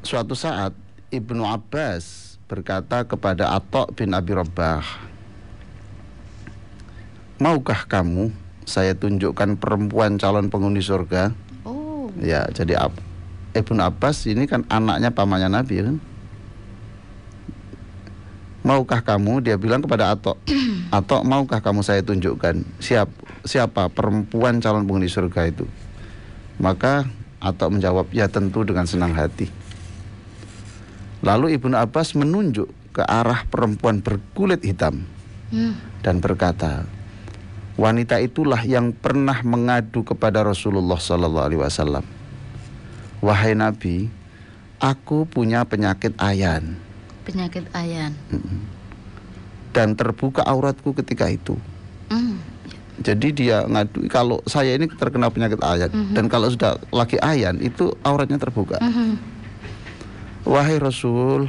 suatu saat Ibnu Abbas berkata kepada Atha bin Abi Rabah, maukah kamu saya tunjukkan perempuan calon penghuni surga? Oh. Ya, jadi Ibnu Abbas ini kan anaknya pamannya Nabi kan. Maukah kamu, dia bilang kepada Atha, Atha, maukah kamu saya tunjukkan siapa perempuan calon penghuni surga itu? Maka Atha menjawab, ya tentu dengan senang hati. Lalu Ibnu Abbas menunjuk ke arah perempuan berkulit hitam dan berkata, wanita itulah yang pernah mengadu kepada Rasulullah SAW. Wahai Nabi, aku punya penyakit ayan. Penyakit ayan. Dan terbuka auratku ketika itu. Jadi dia ngadu, kalau saya ini terkena penyakit ayan, dan kalau sudah lagi ayan itu auratnya terbuka. Wahai Rasul,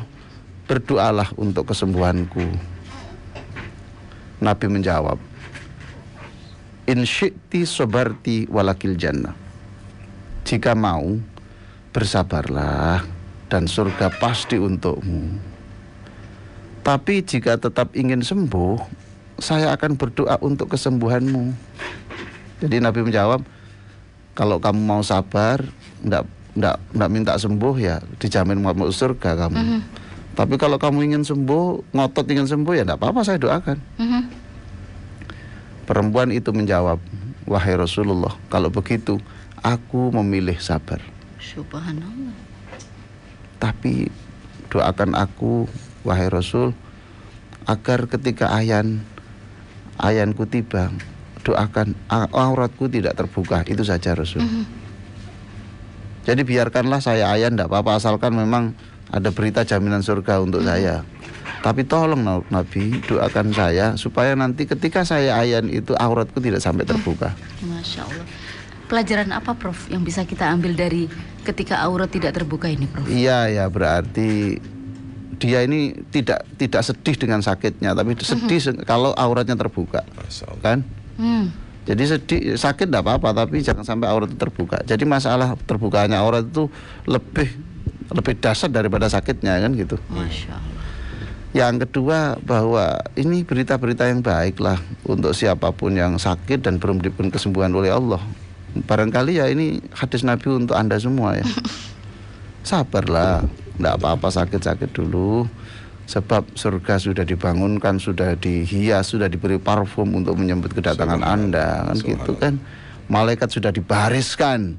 berdoalah untuk kesembuhanku. Nabi menjawab, in syi'ti sabarti walakil jannah. Jika mau, bersabarlah dan surga pasti untukmu. Tapi jika tetap ingin sembuh, saya akan berdoa untuk kesembuhanmu. Jadi Nabi menjawab, kalau kamu mau sabar, enggak minta sembuh, ya dijamin masuk surga kamu. Tapi kalau kamu ingin sembuh, ngotot ingin sembuh, ya enggak apa-apa, saya doakan. Perempuan itu menjawab, wahai Rasulullah, kalau begitu aku memilih sabar. Subhanallah. Tapi doakan aku, wahai Rasul, agar ketika ayanku tiba, doakan auratku tidak terbuka. Itu saja Rasul. Jadi biarkanlah saya ayan, tidak apa-apa, asalkan memang ada berita jaminan surga untuk saya. Tapi tolong Nabi, doakan saya supaya nanti ketika saya ayan itu auratku tidak sampai terbuka. Masya Allah. Pelajaran apa Prof yang bisa kita ambil dari ketika aurat tidak terbuka ini Prof? Iya ya, berarti dia ini tidak sedih dengan sakitnya, tapi sedih kalau auratnya terbuka, kan? Jadi sakit tidak apa-apa, tapi jangan sampai aurat itu terbuka. Jadi masalah terbukanya aurat itu lebih dahsyat daripada sakitnya, kan gitu. Masya Allah. Yang kedua, bahwa ini berita-berita yang baik lah untuk siapapun yang sakit dan belum diberikan kesembuhan oleh Allah. Barangkali ya ini hadis Nabi untuk Anda semua ya. Sabarlah, tidak apa-apa, sakit-sakit dulu. Sebab surga sudah dibangunkan, sudah dihias, sudah diberi parfum untuk menyambut kedatangan Anda, kan gitu kan. Malaikat sudah dibariskan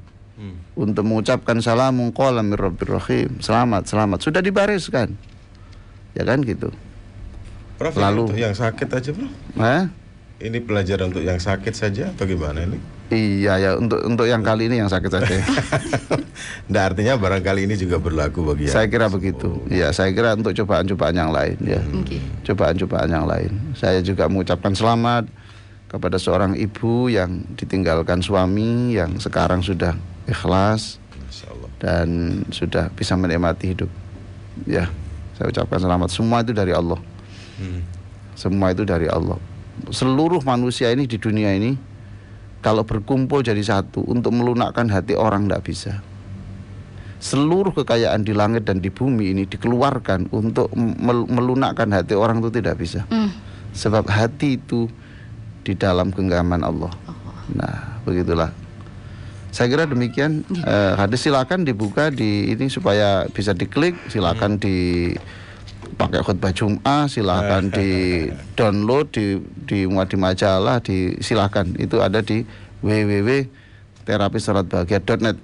untuk mengucapkan salamun qawlan mir rabbir rahim. Selamat, sudah dibariskan. Ya kan gitu. Prof, lalu untuk yang sakit aja, Prof. Ini pelajaran untuk yang sakit saja atau gimana ini? Iya ya, untuk yang kali ini yang sakit saja. Nah, artinya barangkali ini juga berlaku bagi saya kira begitu. Iya, saya kira untuk cobaan-cobaan yang lain ya. Cobaan-cobaan yang lain. Saya juga mengucapkan selamat kepada seorang ibu yang ditinggalkan suami, yang sekarang sudah ikhlas dan sudah bisa menikmati hidup. Ya, saya ucapkan selamat. Semua itu dari Allah. Semua itu dari Allah. Seluruh manusia ini di dunia ini kalau berkumpul jadi satu untuk melunakkan hati orang tidak bisa. Seluruh kekayaan di langit dan di bumi ini dikeluarkan untuk melunakkan hati orang itu tidak bisa. Sebab hati itu di dalam genggaman Allah. Nah, begitulah. Saya kira demikian. Hadis silakan dibuka di ini supaya bisa diklik. Silakan pakai khutbah Jum'ah, silakan di download di muat di majalah, silakan. Itu ada di www.terapisalatbahagia.net.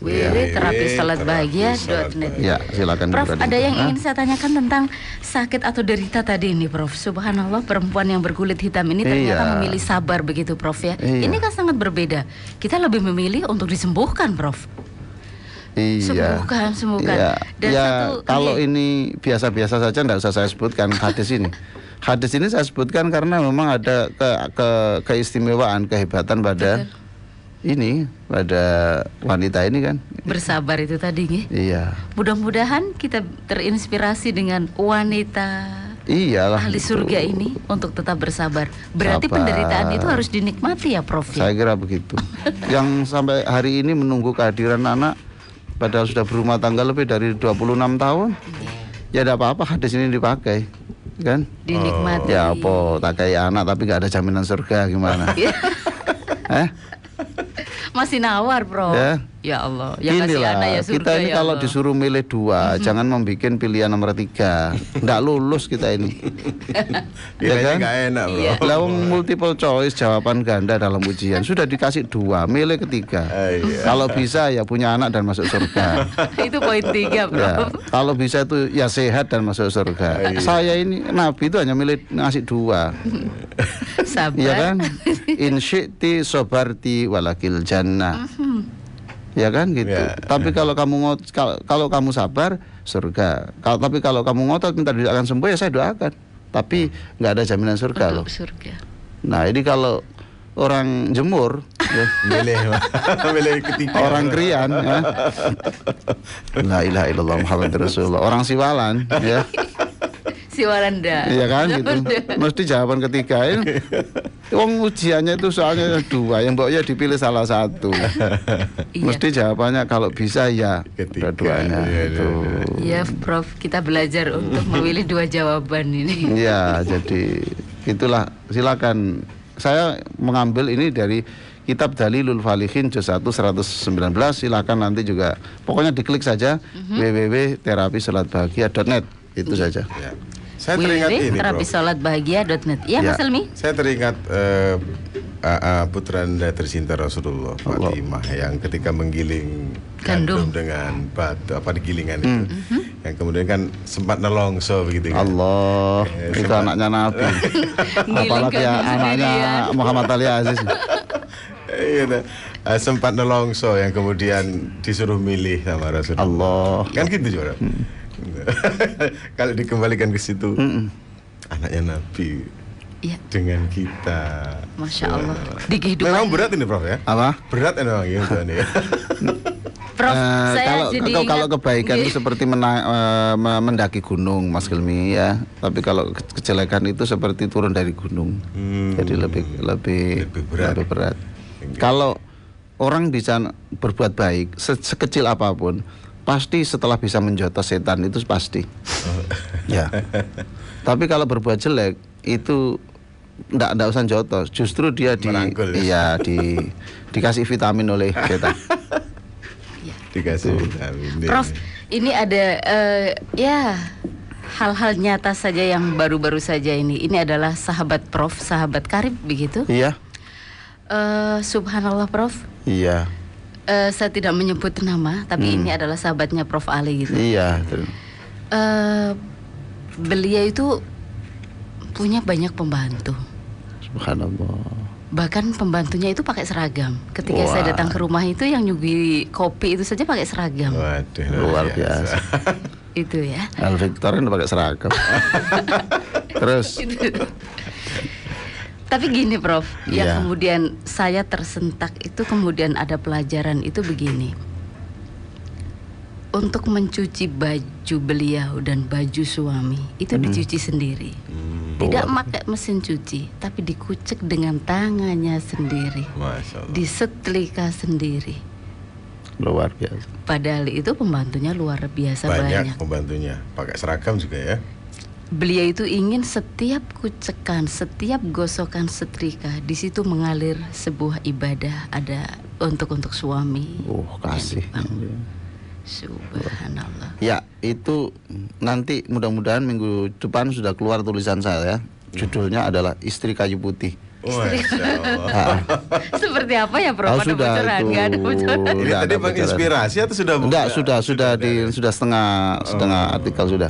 www.terapisalatbahagia.net. Ya, silakan. Prof, ada yang ingin saya tanyakan tentang sakit atau derita tadi ini, Prof. Subhanallah, perempuan yang berkulit hitam ini ternyata memilih sabar begitu, Prof ya. Ini kan sangat berbeda. Kita lebih memilih untuk disembuhkan, Prof. Sembuhkan. Iya. Dan kalau ini biasa-biasa saja, tidak usah saya sebutkan hadis ini. Hadis ini saya sebutkan karena memang ada keistimewaan, kehebatan pada pada wanita ini kan. Bersabar itu tadi ya. Iya. Mudah-mudahan kita terinspirasi dengan wanita ahli surga ini untuk tetap bersabar. Berarti penderitaan itu harus dinikmati ya, Prof. Saya kira begitu. Yang sampai hari ini menunggu kehadiran anak padahal sudah berumah tangga lebih dari 26 tahun. Ya tidak apa-apa hadis ini dipakai, kan? Dinikmati. Ya apa, tak kayak anak tapi nggak ada jaminan surga gimana? Masih nawar, Bro. Ya Allah, yang kasih anak ya surga. Kita ini ya kalau Allah. disuruh milih dua, jangan membuat pilihan nomor 3. Nggak lulus kita ini. Ya kan? Nggak enak, Bro. Iya. Lalu multiple choice jawaban ganda dalam ujian sudah dikasih 2, milih ketiga. Kalau bisa ya punya anak dan masuk surga. Itu poin 3, Bro. Ya, kalau bisa itu ya sehat dan masuk surga. Saya ini Nabi itu hanya milih ngasih 2. Sabar. Ya kan? In syi'ti sobarti walakil jannah. Ya kan gitu. Ya. Tapi kalau kalau kamu sabar surga. Tapi kalau kamu ngotot minta akan sembuh ya saya doakan. Tapi nggak ada jaminan surga loh. Surga. Nah ini kalau orang jemur, ya, milih ketiga. orang krian, ya. La ilaha illallah Muhammad Rasulullah. Orang siwalan, ya. Siwalanda. Iya kan gitu. Mesti jawaban ketiga ini. Wong ujiannya itu soalnya 2, yang mboknya dipilih salah satu. Mesti jawabannya kalau bisa ya dua-duanya. Iya, Prof, kita belajar untuk memilih 2 jawaban ini. Iya, jadi itulah, silakan. Saya mengambil ini dari kitab Dalilul Falihin juz 1 119. Silakan nanti juga pokoknya diklik saja www.terapisalatbahagia.net itu saja. Ya. Saya teringat ini, terapisalatbahagia.net. Ya, Mas Helmi? Saya teringat putranda tercinta Rasulullah, Fatimah, yang ketika menggiling gandum dengan batu digilingan itu, yang kemudian kan sempat nelongso begitu kan. Allah, itu anaknya Nabi. Apalagi ya anaknya Muhammad Ali Aziz. Sempat nelongso yang kemudian disuruh milih sama Rasulullah. Allah. Kan gitu juga. Kalau dikembalikan ke situ, anaknya Nabi dengan kita, Masya Allah. Di kehidupan. Memang berat ini, Prof, ya? Apa? Berat memang gitu nih. Prof, saya kalau kebaikan itu seperti mendaki gunung, Mas Hilmi, ya. Tapi kalau kejelekan itu seperti turun dari gunung. Jadi lebih berat. Kalau orang bisa berbuat baik sekecil apapun, pasti setelah bisa menjotos setan itu pasti. Ya. Tapi kalau berbuat jelek itu enggak usah jotos, justru dia dikasih vitamin oleh setan. Dikasih vitamin. Prof, ini ada hal-hal nyata saja yang baru-baru saja ini. Ini adalah sahabat Prof, sahabat karib begitu? Iya. Subhanallah, Prof. Iya. Saya tidak menyebut nama, tapi ini adalah sahabatnya Prof Ali gitu. Iya. Beliau itu punya banyak pembantu. Subhanallah. Bahkan pembantunya itu pakai seragam. Ketika saya datang ke rumah itu yang nyuguhi kopi itu saja pakai seragam. Waduh, luar biasa. Itu ya. Al Victor kan pakai seragam. Terus. Tapi gini, Prof, yang kemudian saya tersentak itu kemudian ada pelajaran itu begini. Untuk mencuci baju beliau dan baju suami itu dicuci sendiri. Tidak pakai mesin cuci, tapi dikucek dengan tangannya sendiri. Disetrika sendiri. Luar biasa. Padahal itu pembantunya luar biasa banyak. Pembantunya pakai seragam juga ya. Beliau itu ingin setiap kucekan, setiap gosokan setrika di situ mengalir sebuah ibadah ada untuk suami. Kasih. Subhanallah. Ya, itu nanti mudah-mudahan minggu depan sudah keluar tulisan saya. Judulnya adalah Istri Kayu Putih. Seperti apa ya, Prof? Ada bocoran? Nggak ada bocoran. Ini tadi menginspirasi atau sudah buka? Enggak, sudah setengah artikel sudah.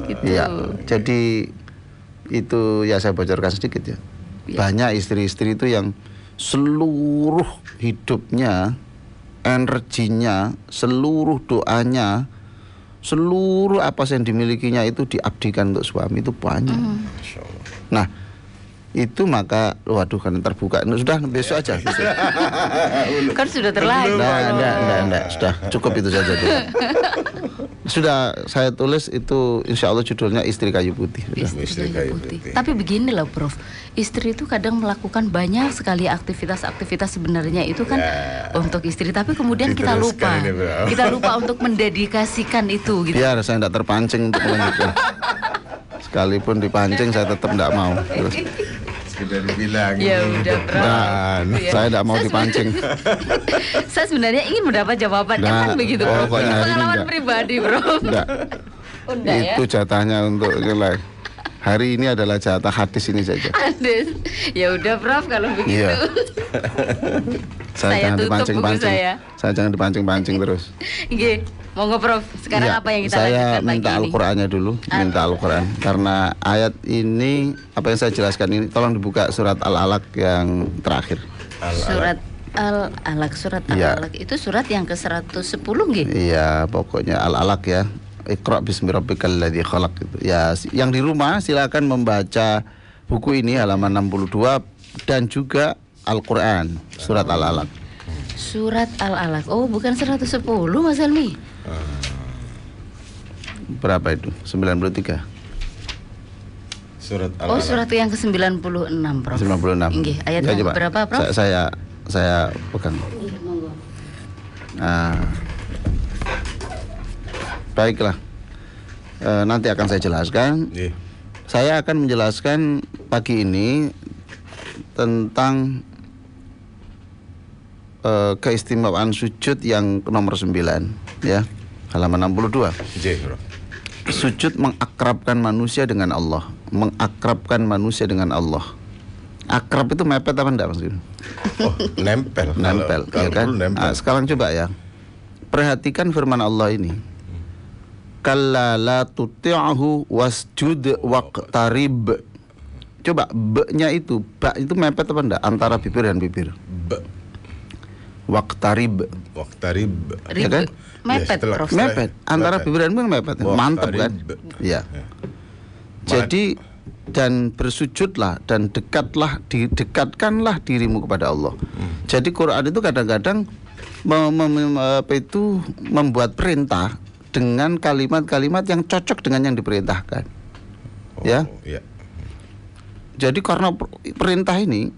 Gitu. Ya, jadi itu ya saya bocorkan sedikit ya. Banyak istri-istri itu yang seluruh hidupnya, energinya, seluruh doanya, seluruh apa yang dimilikinya itu diabdikan untuk suami, itu banyak. Nah, itu maka waduh kan terbuka. Sudah besok aja. Kan sudah terlanjur. Enggak, sudah cukup itu saja dulu. Sudah saya tulis itu, insya Allah judulnya Istri Kayu Putih. Istri Kayu Putih. Tapi begini loh Prof, istri itu kadang melakukan banyak sekali aktivitas sebenarnya itu kan untuk istri, tapi kemudian kita lupa untuk mendedikasikan itu gitu. Biar saya tidak terpancing untuk melanjutkan. Sekalipun dipancing saya tetap tidak mau. Sekedar bilang ya udah saya tidak mau dipancing. Saya sebenarnya ingin mendapat jawaban kan begitu Bro. Pengalaman pribadi Bro. Itu jatahnya untuk hari ini adalah jatah hadis ini saja. Hadis. Ya udah Prof kalau begitu. Saya jangan dipancing-pancing. Saya jangan dipancing-pancing terus. Oke. Monggo Prof, sekarang apa yang kita lanjutkan saya pagi minta Al-Qur'annya dulu, minta Al-Qur'an. Karena ayat ini, apa yang saya jelaskan ini, tolong dibuka surat Al-Alaq yang terakhir. Surat Al-Alaq itu surat yang ke-110 gitu. Iya, pokoknya Al-Alaq ya. Iqra bismi rabbikal ladzi khalaq gitu. Ya, yang di rumah silakan membaca buku ini halaman 62 dan juga Al-Qur'an, surat Al-Alaq. Surat Al-Alaq. Oh, bukan 110 Mas Helmi. Berapa itu? 93. Surat Al-Alaq. Oh, surat yang ke-96, Prof. 96. Nggih, ayat yang berapa, Prof? Saya pegang. Baiklah. Nanti akan saya jelaskan. Saya akan menjelaskan pagi ini tentang keistimewaan sujud yang nomor 9 ya, halaman 62. Sujud mengakrabkan manusia dengan Allah, mengakrabkan manusia dengan Allah. Akrab itu mepet apa enggak Mas? Oh, nempel. Ya kan? Nah, sekarang coba ya, perhatikan firman Allah ini. Kalla la tuti'ahu wasjud waqtarib. Coba B-nya itu, ba itu mepet apa enggak antara bibir dan bibir? Waqtarib. Ya kan? Mepet, Prof. Mepet. Antara bibir dan bibir mepet. Mantap kan? Ya. Jadi dan bersujudlah dan dekatkanlah dirimu kepada Allah. Jadi Quran itu kadang-kadang membuat perintah dengan kalimat-kalimat yang cocok dengan yang diperintahkan. Ya. Jadi karena perintah ini,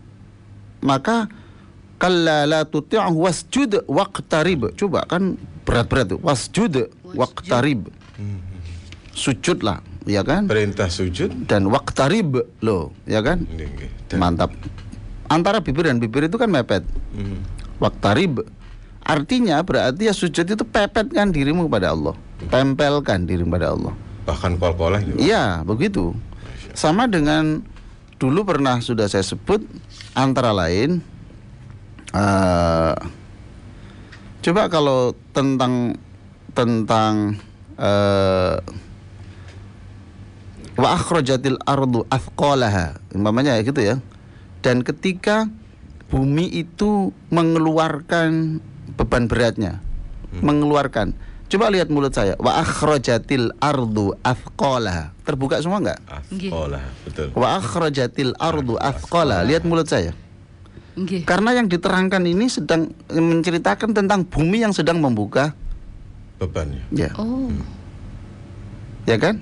maka kalla la tuti'hu wasjud waqtarib. Coba kan berat-berat tuh. Wasjud waqtarib. Sujudlah, ya kan? Perintah sujud dan waqtarib loh, ya kan? Mantap. Antara bibir dan bibir itu kan mepet. Waqtarib artinya berarti ya sujud itu pepetkan dirimu kepada Allah. Tempelkan dirimu pada Allah. Bahkan kol-kolah juga. Iya, begitu. Sama dengan dulu pernah sudah saya sebut antara lain coba kalau tentang wa akhrajatil ardu athqalaha, umpamanya gitu ya. Dan ketika bumi itu mengeluarkan beban beratnya, mengeluarkan. Coba lihat mulut saya. Wa akhrajatil ardu athqalaha. Terbuka semua enggak? Athqalaha, betul. Wa akhrajatil ardu athqalaha. Lihat mulut saya. Karena yang diterangkan ini sedang menceritakan tentang bumi yang sedang membuka bebannya. Ya. Ya kan?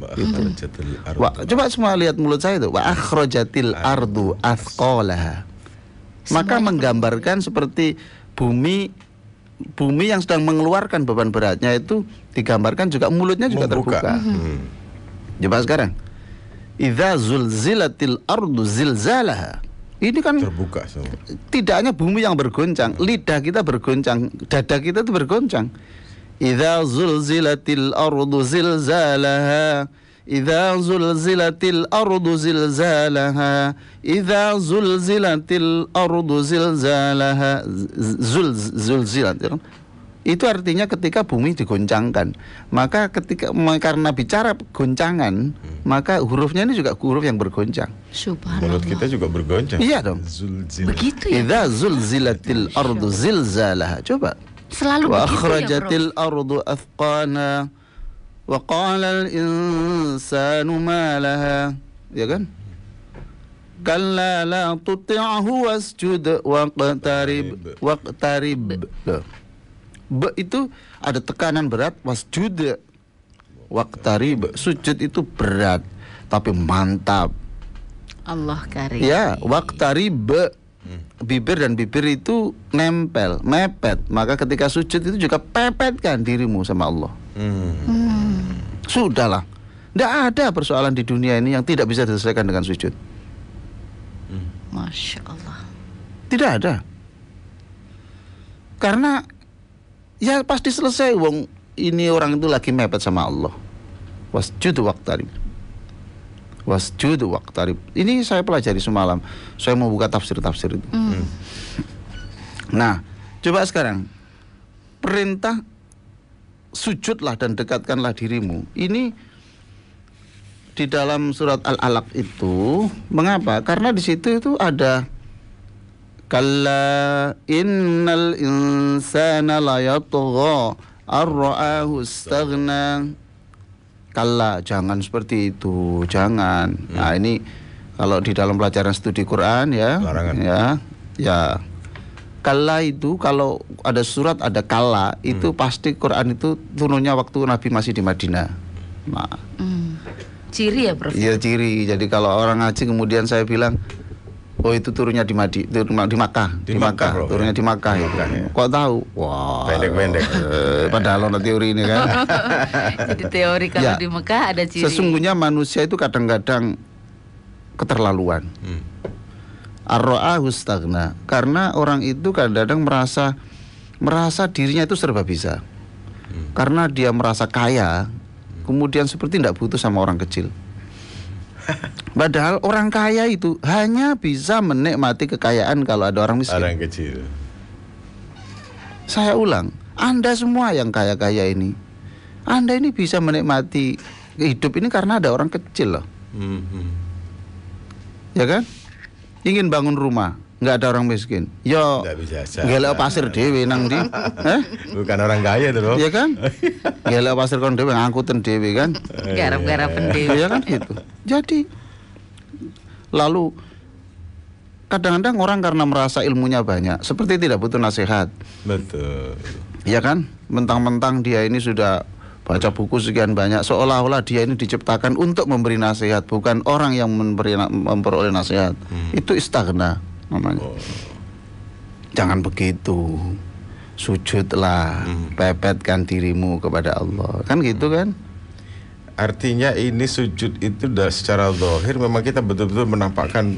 Coba semua lihat mulut saya itu. Wa akhrajatil ardu athqalaha. Maka menggambarkan seperti bumi yang sedang mengeluarkan beban beratnya itu digambarkan juga mulutnya juga terbuka. Coba sekarang. Idza zulzilatil ardu zilzalaha. Ini kan terbuka semua. Tidak hanya bumi yang bergoncang, lidah kita bergoncang, dada kita itu bergoncang. Idza zulzilatil ardu zilzalaha, idza zulzilatil ardu zilzalaha, idza zulzilatil ardu zilzalaha, zulzilat. Itu artinya ketika bumi digoncangkan. Maka karena bicara goncangan, maka hurufnya ini juga huruf yang bergoncang. Subhanallah. Mulut kita juga bergoncang. Iya dong. Begitu ya. Idza zulzilatil ardu zilzalaha. Coba. Selalu wa begitu akhrajatil ya, ardu athqana wa qala al insanu ma laha. Ya kan? Kalla la tuti'hu wasjud waqtarib. B itu ada tekanan berat, wasjud waqtarib. Sujud itu berat tapi mantap. Allah karim. Ya, waqtarib. Bibir dan bibir itu nempel, mepet. Maka ketika sujud itu juga pepetkan dirimu sama Allah. Sudahlah. Tidak ada persoalan di dunia ini yang tidak bisa diselesaikan dengan sujud. Masya Allah. Tidak ada. Karena ya pasti selesai. Wong ini orang itu lagi mepet sama Allah. Wasjud waqtarib. Wasjud waqtarib. Ini saya pelajari semalam. Saya mau buka tafsir-tafsir itu. Nah, coba sekarang perintah sujudlah dan dekatkanlah dirimu. Ini di dalam surat Al-Alaq itu, mengapa? Karena di situ itu ada kalla innal insana la yatgha ar-ra'ahu istaghna. Kalla, jangan seperti itu, jangan. Nah, ini kalau di dalam pelajaran studi Quran ya, ya. Kalla itu kalau ada surat ada kalla itu pasti Quran itu turunnya waktu Nabi masih di Madinah. Nah, ciri ya, Prof? Iya, ciri. Jadi kalau orang ngaji kemudian saya bilang, oh itu turunnya di Makkah. Di Makkah, turunnya di Makkah itu. Ya. Kok tahu? Wah, pendek-pendek. Padahal ono teori ini kan. Jadi teori kalau di Mekah ada ciri. Sesungguhnya manusia itu kadang-kadang keterlaluan. Ar-ra'ahu istaghna. Karena orang itu kadang-kadang merasa dirinya itu serba bisa. Karena dia merasa kaya, kemudian seperti tidak butuh sama orang kecil. Padahal orang kaya itu hanya bisa menikmati kekayaan kalau ada orang miskin. Orang kecil. Saya ulang, Anda semua yang kaya-kaya ini, Anda ini bisa menikmati hidup ini karena ada orang kecil loh. Ya kan? Ingin bangun rumah, nggak ada orang miskin. Yo, gelek pasir dewe nang di. Bukan orang kaya tuh loh. Iya kan? Gelek pasir kon dewe ngangkuten dewe kan. Garap-garapen dewe. Iya kan gitu. Jadi lalu kadang-kadang orang karena merasa ilmunya banyak, seperti tidak butuh nasihat. Betul. Iya kan? Mentang-mentang dia ini sudah baca buku sekian banyak, seolah-olah dia ini diciptakan untuk memberi nasihat, bukan orang yang memperoleh nasihat. Itu istaghna namanya. Jangan begitu. Sujudlah, pepetkan dirimu kepada Allah. Kan gitu kan? Artinya ini sujud itu secara zahir memang kita betul-betul menampakkan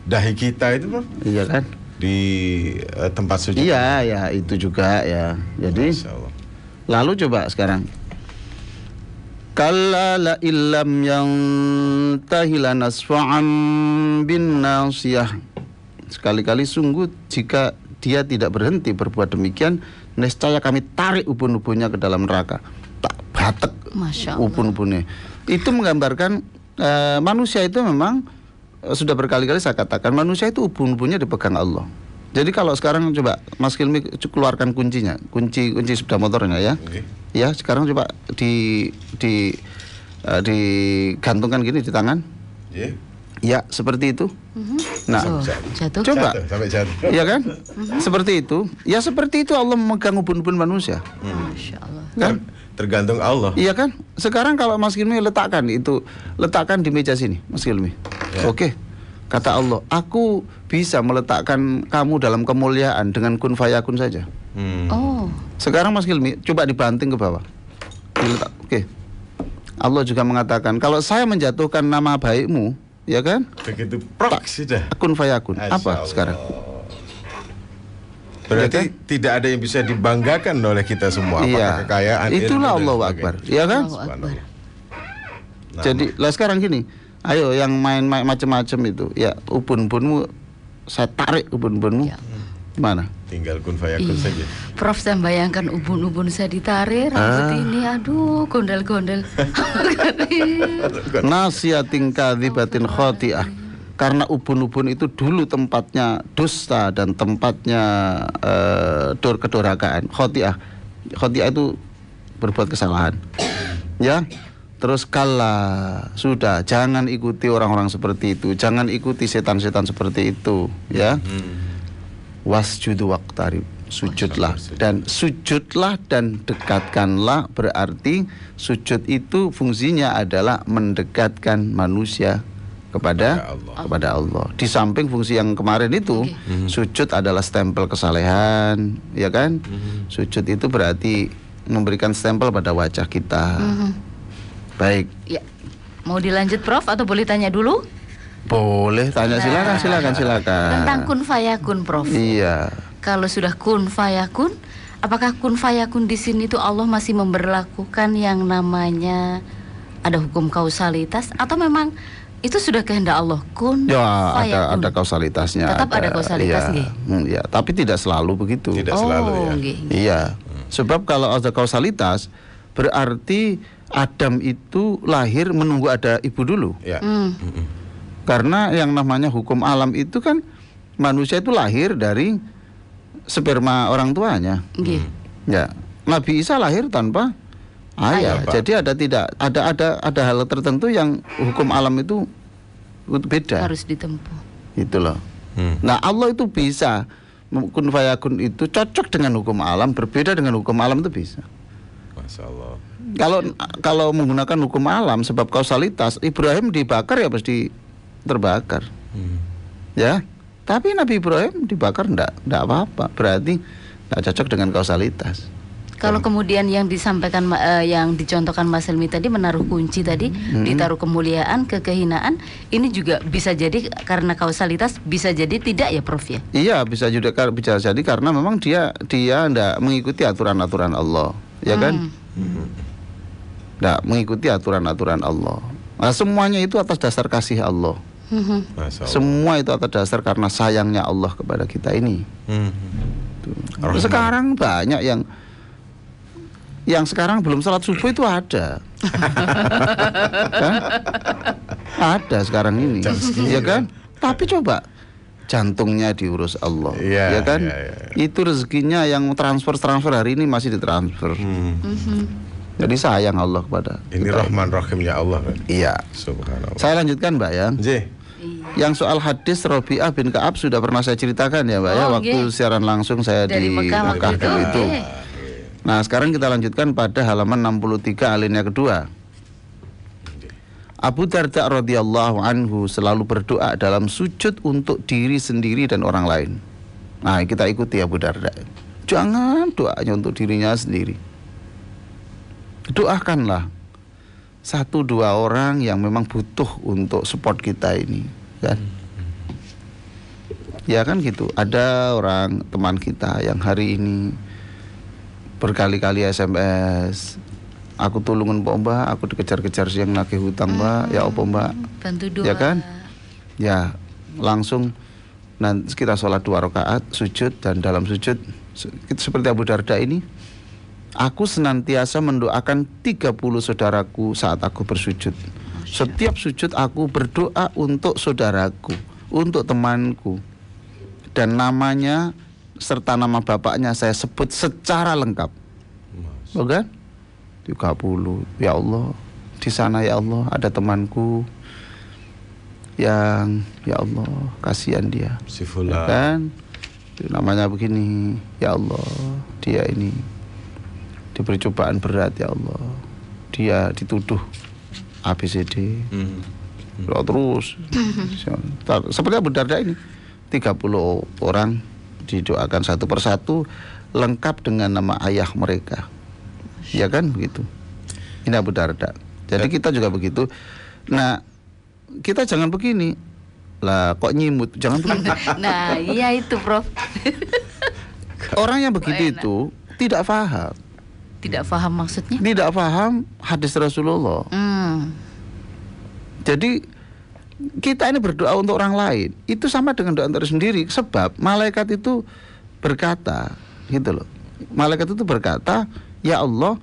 dahi kita itu, Bro. Iya kan? Di tempat sujud. Iya, ya itu juga ya. Jadi lalu coba sekarang. Kalla la illam yantahi lanasfa'an bin nasiyah. Sekali-kali sungguh jika dia tidak berhenti berbuat demikian, niscaya kami tarik ubun-ubunnya ke dalam neraka. Tak batek ubun-ubunnya. Itu menggambarkan manusia itu memang sudah berkali-kali saya katakan, manusia itu ubun-ubunnya dipegang Allah. Jadi kalau sekarang coba Mas Kilmi keluarkan kuncinya, kunci sepeda motornya ya. Ya, sekarang coba digantungkan gini di tangan. Ya, seperti itu. Nah, jatuh. Coba. Sampai jatuh. Iya kan? Seperti itu. Ya seperti itu Allah memegang ubun-ubun manusia. Masya Allah. Kan? Tergantung Allah. Iya kan? Sekarang kalau Mas Kilmi letakkan di meja sini, Mas Kilmi. Ya. Oke. Kata Allah, aku bisa meletakkan kamu dalam kemuliaan dengan kun fayakun saja. Oh. Sekarang Mas Kilmi coba dibanting ke bawah. Diletak. Oke. Allah juga mengatakan, kalau saya menjatuhkan nama baikmu, ya kan? Begitu prok sudah. Kun fayakun. Apa sekarang? Berarti ya kan? Tidak ada yang bisa dibanggakan oleh kita semua. Iya. Apakah kekayaan, itulah Allahu Akbar. Ya kan? Jadi lah sekarang gini, ayo yang main macam-macam itu, ya ubun-ubunmu saya tarik ubun-ubunmu. Ya. Mana? Tinggal kun fayakun saja. Prof, saya bayangkan ubun-ubun saya ditarik rambut ini, aduh, gondel-gondel. Nasiyatin kadzibatin khati'ah. Karena ubun-ubun itu dulu tempatnya dusta dan tempatnya kedurhakaan. Khati'ah itu berbuat kesalahan. Ya. Terus kalla, sudah, jangan ikuti orang-orang seperti itu, jangan ikuti setan-setan seperti itu, ya. Wasjudu waqtarib. sujudlah. Dan sujudlah dan dekatkanlah, berarti sujud itu fungsinya adalah mendekatkan manusia kepada Allah. Di samping fungsi yang kemarin itu, sujud adalah stempel kesalehan, ya kan? Sujud itu berarti memberikan stempel pada wajah kita. Baik. Ya. Mau dilanjut Prof atau boleh tanya dulu? Boleh tanya, silakan. Tentang kun fayakun, Prof. Iya. Kalau sudah kun fayakun, apakah kun fayakun di sini tuh Allah masih memberlakukan yang namanya ada hukum kausalitas atau memang itu sudah kehendak Allah kun fayakun? Ada kausalitasnya. Tetap ada kausalitas, ya, tapi tidak selalu begitu. Tidak selalu ya. Iya. Sebab kalau ada kausalitas berarti Adam itu lahir menunggu ada ibu dulu. Ya. Karena yang namanya hukum alam itu kan manusia itu lahir dari sperma orang tuanya. Ya, Nabi Isa lahir tanpa ayah. Jadi ada hal tertentu yang hukum alam itu beda. Harus ditempuh. Itu loh. Nah, Allah itu bisa kun fayakun itu cocok dengan hukum alam, berbeda dengan hukum alam itu bisa. Masya Allah. Kalau menggunakan hukum alam sebab kausalitas, Ibrahim dibakar ya pasti terbakar. Ya. Tapi Nabi Ibrahim dibakar enggak apa-apa. Berarti enggak cocok dengan kausalitas. Kalau kemudian yang disampaikan yang dicontohkan Mas Helmi tadi menaruh kunci tadi, ditaruh kemuliaan ke kehinaan, ini juga bisa jadi karena kausalitas, bisa jadi tidak ya Prof ya? Iya, bisa jadi karena memang dia enggak mengikuti aturan-aturan Allah, ya kan? Enggak mengikuti aturan-aturan Allah. Nah, semuanya itu atas dasar kasih Allah. Semua itu atas dasar karena sayangnya Allah kepada kita ini. Sekarang banyak yang sekarang belum sholat subuh itu ada. Kan? Ada sekarang ini, ya kan? Tapi coba jantungnya diurus Allah, ya kan? Itu rezekinya yang transfer hari ini masih ditransfer. Jadi sayang Allah kepada ini kita. Rahman Rahimnya Allah kan? Iya. Subhanallah. Saya lanjutkan Mbak ya. Yang soal hadis Rabi'ah bin Ka'ab sudah pernah saya ceritakan ya Mbak ya, waktu siaran langsung saya di Mekah dulu itu. Nah, sekarang kita lanjutkan pada halaman 63 alinea kedua. Abu Darda radhiyallahu anhu selalu berdoa dalam sujud untuk diri sendiri dan orang lain. Nah, kita ikuti Abu Darda. Jangan doanya untuk dirinya sendiri. Doakanlah 1-2 orang yang memang butuh untuk support kita ini, kan? Ya kan gitu. Ada orang teman kita yang hari ini berkali-kali SMS, aku tulungan Mbak, aku dikejar-kejar siang nagih hutang Mbak, ya apa Mbak? Bantu doa. Ya kan? Ya, langsung nanti kita sholat 2 rakaat, sujud, dan dalam sujud seperti Abu Darda ini, aku senantiasa mendoakan 30 saudaraku saat aku bersujud. Setiap sujud aku berdoa untuk saudaraku, untuk temanku. Dan namanya serta nama bapaknya saya sebut secara lengkap. Bukan? 30. Ya Allah, di sana ya Allah ada temanku yang ya Allah kasihan dia. Si fulan. Kan? Namanya begini, ya Allah, dia ini diberi cobaan berat ya Allah, dia dituduh ABCD, terus seperti Abu Darda ini 30 orang didoakan satu persatu lengkap dengan nama ayah mereka, ya kan begitu. Ini Abu Darda. Jadi kita juga begitu. Nah, kita jangan begini lah, kok nyimut, jangan begitu. Nah, iya itu Prof. Orang yang begitu itu tidak paham. Tidak paham maksudnya? Tidak paham hadis Rasulullah. Jadi kita ini berdoa untuk orang lain itu sama dengan doa untuk diri sendiri. Sebab malaikat itu berkata, gitu loh. Malaikat itu berkata, ya Allah,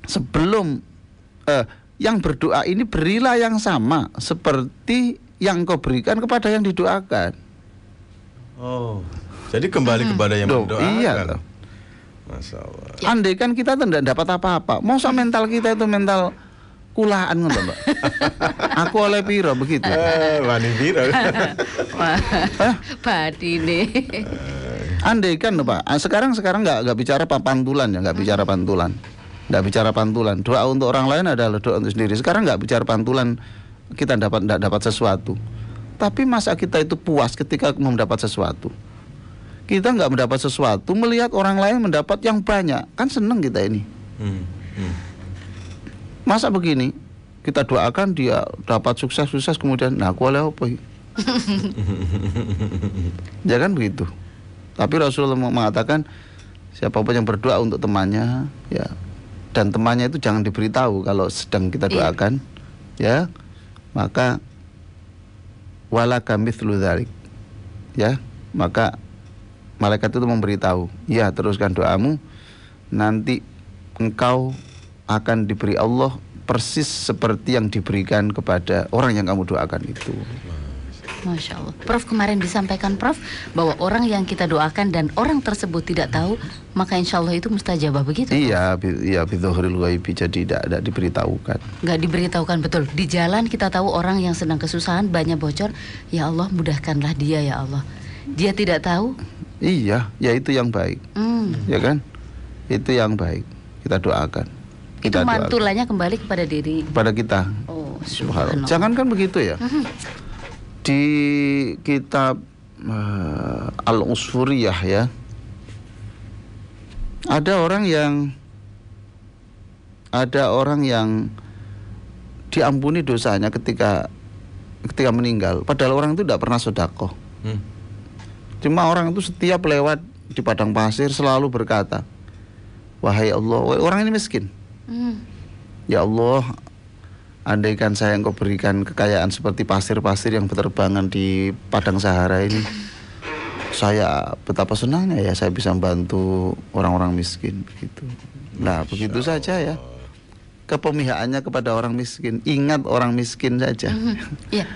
sebelum yang berdoa ini berilah yang sama seperti yang Engkau berikan kepada yang didoakan. Oh, jadi kembali kepada yang mendoakan. Iya. Masya Allah. Andai kan kita tidak dapat apa-apa, masa mental kita itu mental kulaan ngono, Mbak. Aku oleh piro begitu. Wani piro. Badine. Andaikan Pak, sekarang nggak bicara pantulan ya, nggak bicara pantulan. Nggak bicara pantulan. Doa untuk orang lain adalah doa untuk sendiri. Sekarang nggak bicara pantulan, kita nggak dapat sesuatu. Tapi masa kita itu puas ketika mendapat sesuatu? Kita nggak mendapat sesuatu, melihat orang lain mendapat yang banyak, kan seneng kita ini. Masa begini, kita doakan dia dapat sukses, kemudian, nah aku oleh apa? Ya kan begitu. Tapi Rasulullah mengatakan, siapapun yang berdoa untuk temannya, ya, dan temannya itu jangan diberitahu kalau sedang kita doakan, ya, maka walaka mithlu dzalik, ya, maka malaikat itu memberitahu, ya, teruskan doamu, nanti engkau akan diberi Allah persis seperti yang diberikan kepada orang yang kamu doakan itu. Masya Allah. Prof, kemarin disampaikan Prof bahwa orang yang kita doakan dan orang tersebut tidak tahu, maka insya Allah itu mustajabah, begitu? Iya, iya, bidzohril ghaibi, jadi tidak diberitahukan. Nggak diberitahukan, betul. Di jalan kita tahu orang yang sedang kesusahan, banyak bocor, ya Allah mudahkanlah dia ya Allah. Dia tidak tahu. Iya, ya itu yang baik, ya kan? Itu yang baik. Kita doakan. Itu mantulannya kembali kepada diri. Kepada kita. Oh, subhanallah. Jangan kan begitu ya. Di kitab Al-Usfuriyah ya, ada orang yang diampuni dosanya ketika meninggal, padahal orang itu tidak pernah sedekah. Cuma orang itu setiap lewat di padang pasir selalu berkata, wahai Allah, orang ini miskin, ya Allah, andaikan saya engkau berikan kekayaan seperti pasir-pasir yang berterbangan di padang Sahara ini, saya betapa senangnya ya saya bisa membantu orang-orang miskin begitu. Nah, begitu saja ya. Kepemihakannya kepada orang miskin, ingat orang miskin saja.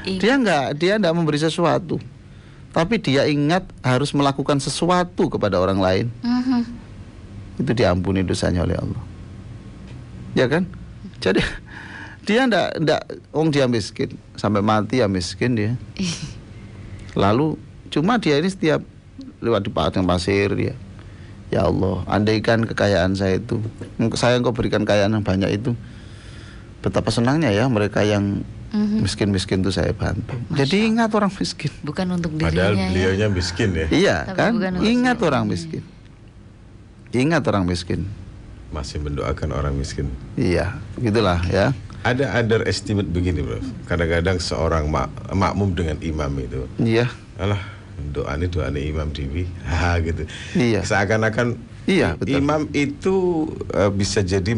Dia enggak memberi sesuatu, tapi dia ingat harus melakukan sesuatu kepada orang lain. Itu diampuni dosanya oleh Allah. Ya kan? Jadi dia enggak dia miskin, sampai mati ya miskin dia. Lalu cuma dia ini setiap lewat di padang pasir dia, ya Allah, andaikan kekayaan saya itu, saya engkau berikan kekayaan yang banyak itu, betapa senangnya ya mereka yang miskin-miskin itu saya bantu. Jadi ingat orang miskin. Bukan untuk dirinya. Padahal beliaunya miskin ya. Iya. Tapi kan? Ingat orang miskin. Ingat orang miskin. Masih mendoakan orang miskin. Iya, gitulah ya. Ada underestimate begini, Bro. Kadang-kadang seorang makmum dengan imam itu. Iya. Alah, doa ini imam TV. Gitu. Iya. Seakan-akan betul. Imam itu bisa jadi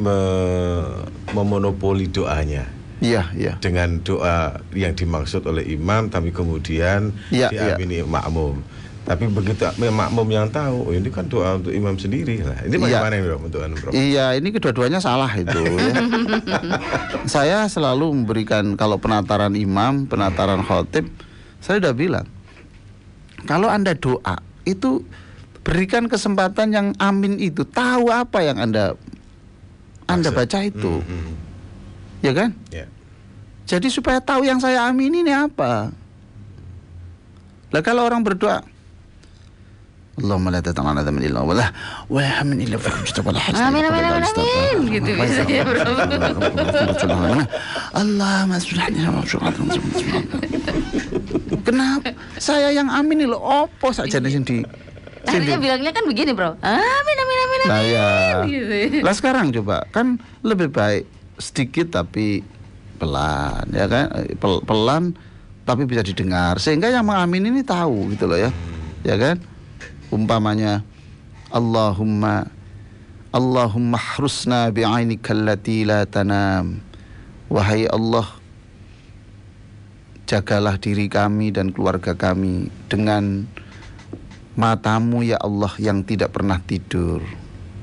memonopoli doanya. Iya. Dengan doa yang dimaksud oleh imam, tapi kemudian diamini makmum. Tapi begitu makmum yang tahu, ini kan doa untuk imam sendiri. Nah, ini bagaimana Bro untuk Bro? Iya, ini kedua-duanya salah itu. Ya. Saya selalu memberikan, kalau penataran imam, penataran khotib, saya sudah bilang, kalau Anda doa itu berikan kesempatan yang amin itu tahu apa yang Anda baca itu. Ya kan? Yeah. Jadi supaya tahu yang saya amin ini apa. Lah kalau orang berdoa, Allahumma la tata'ala min illa wala wa min illa fa'ujta wala hasna. Amin gitu bisa ya, Bro. Allahumma subhanahu wa ta'ala. Kenapa? Saya yang amin loh, opo saja di sini. Akhirnya bilangnya kan begini, Bro. Amin. Nah, ya. Gitu. Lah sekarang coba, kan lebih baik sedikit tapi pelan, ya kan? Pelan tapi bisa didengar sehingga yang mengamin ini tahu gitu loh ya. Ya kan? Umpamanya Allahumma hrusna bi'ainika allati la tanam. Wahai Allah, jagalah diri kami dan keluarga kami dengan matamu ya Allah yang tidak pernah tidur.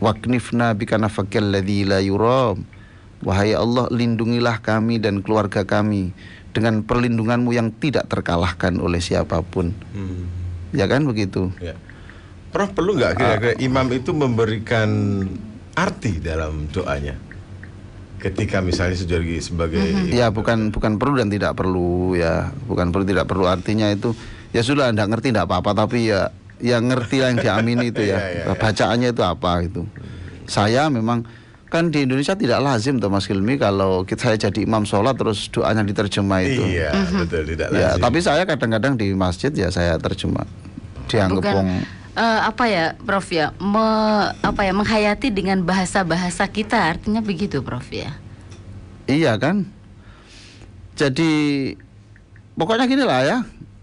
Waknifna bikanafakal ladzi la yuram. Wahai Allah, lindungilah kami dan keluarga kami dengan perlindunganmu yang tidak terkalahkan oleh siapapun. Ya kan begitu? Ya. Prof, perlu nggak kira-kira imam itu memberikan arti dalam doanya? Ketika misalnya sebagai ya bukan perlu dan tidak perlu ya, bukan perlu tidak perlu, artinya itu ya sudah Anda ngerti tidak apa-apa, tapi ya yang ngerti lah yang diamini itu ya. Bacaannya itu apa itu. Saya memang kan di Indonesia tidak lazim tuh Mas Hilmi kalau saya jadi imam sholat terus doanya diterjemah itu. Iya, betul tidak lazim. Ya, tapi saya kadang-kadang di masjid ya saya terjemah. Dianggap apa ya, Prof ya? Menghayati dengan bahasa-bahasa kita, artinya begitu, Prof ya. Iya kan? Jadi pokoknya gini lah ya.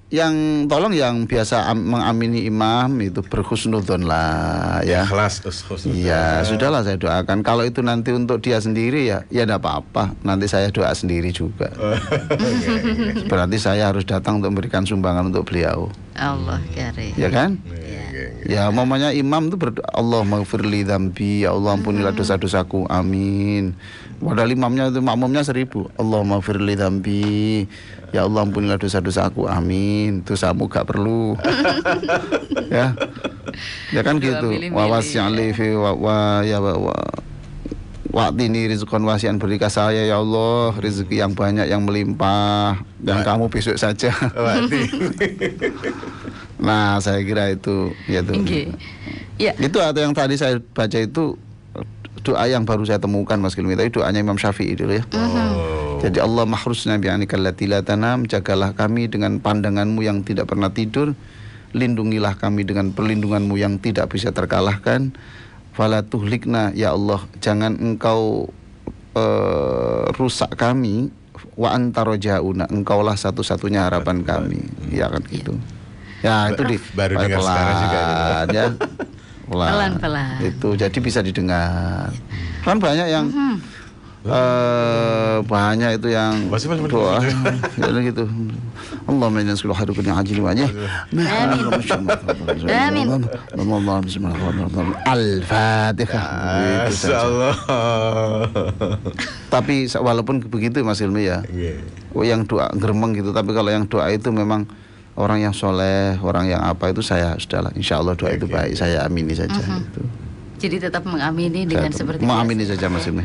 Yang tolong yang biasa mengamini imam itu berhusnudzon lah ya. Ikhlas iya, sudahlah saya doakan. Kalau itu nanti untuk dia sendiri ya enggak apa-apa. Nanti saya doa sendiri juga. Berarti saya harus datang untuk memberikan sumbangan untuk beliau. Allah karim. Ya kan? Ya, mamanya imam itu berdoa, Allah maghfirli dzambi, ya Allah ampunilah dosa-dosaku, amin. Padahal imamnya itu makmumnya 1000. Allah maghfirli dzambi, ya Allah ampunilah dosa-dosaku, amin. Dosamu gak perlu. Ya. Ya kan gitu. Wa wasi'li fi wa'tini rizqan wasi'an, berikan saya ya Allah rezeki yang banyak yang melimpah dan kamu besok saja. Nah, saya kira itu ya tuh. Ya. Itu atau yang tadi saya baca itu doa yang baru saya temukan Mas Hilmi, itu doanya Imam Syafi'i dulu ya. Jadi Allah mahrusna bi'anikal lati la tanam, jagalah kami dengan pandanganmu yang tidak pernah tidur, lindungilah kami dengan perlindunganmu yang tidak bisa terkalahkan. Fala tuhlikna ya Allah, jangan engkau rusak kami, wa anta rojauna, engkaulah satu-satunya harapan kami. Ya kan gitu. Ya itu baru dengar sekarang juga ya. Pelan-pelan. Itu jadi bisa didengar. Kan banyak yang banyak itu yang doa gitu. Allahumma inna nas'aluka khairal dunya ajil wa ajil. Amin. Al-Fatihah. Insyaallah. Tapi walaupun begitu Mas Hilmi ya. Yang doa geremeng gitu, tapi kalau yang doa itu memang orang yang soleh, orang yang apa itu saya sudahlah, insya Allah doa itu baik, saya amini saja itu. Jadi tetap mengamini dengan seperti itu. Mengamini saja Mas ini.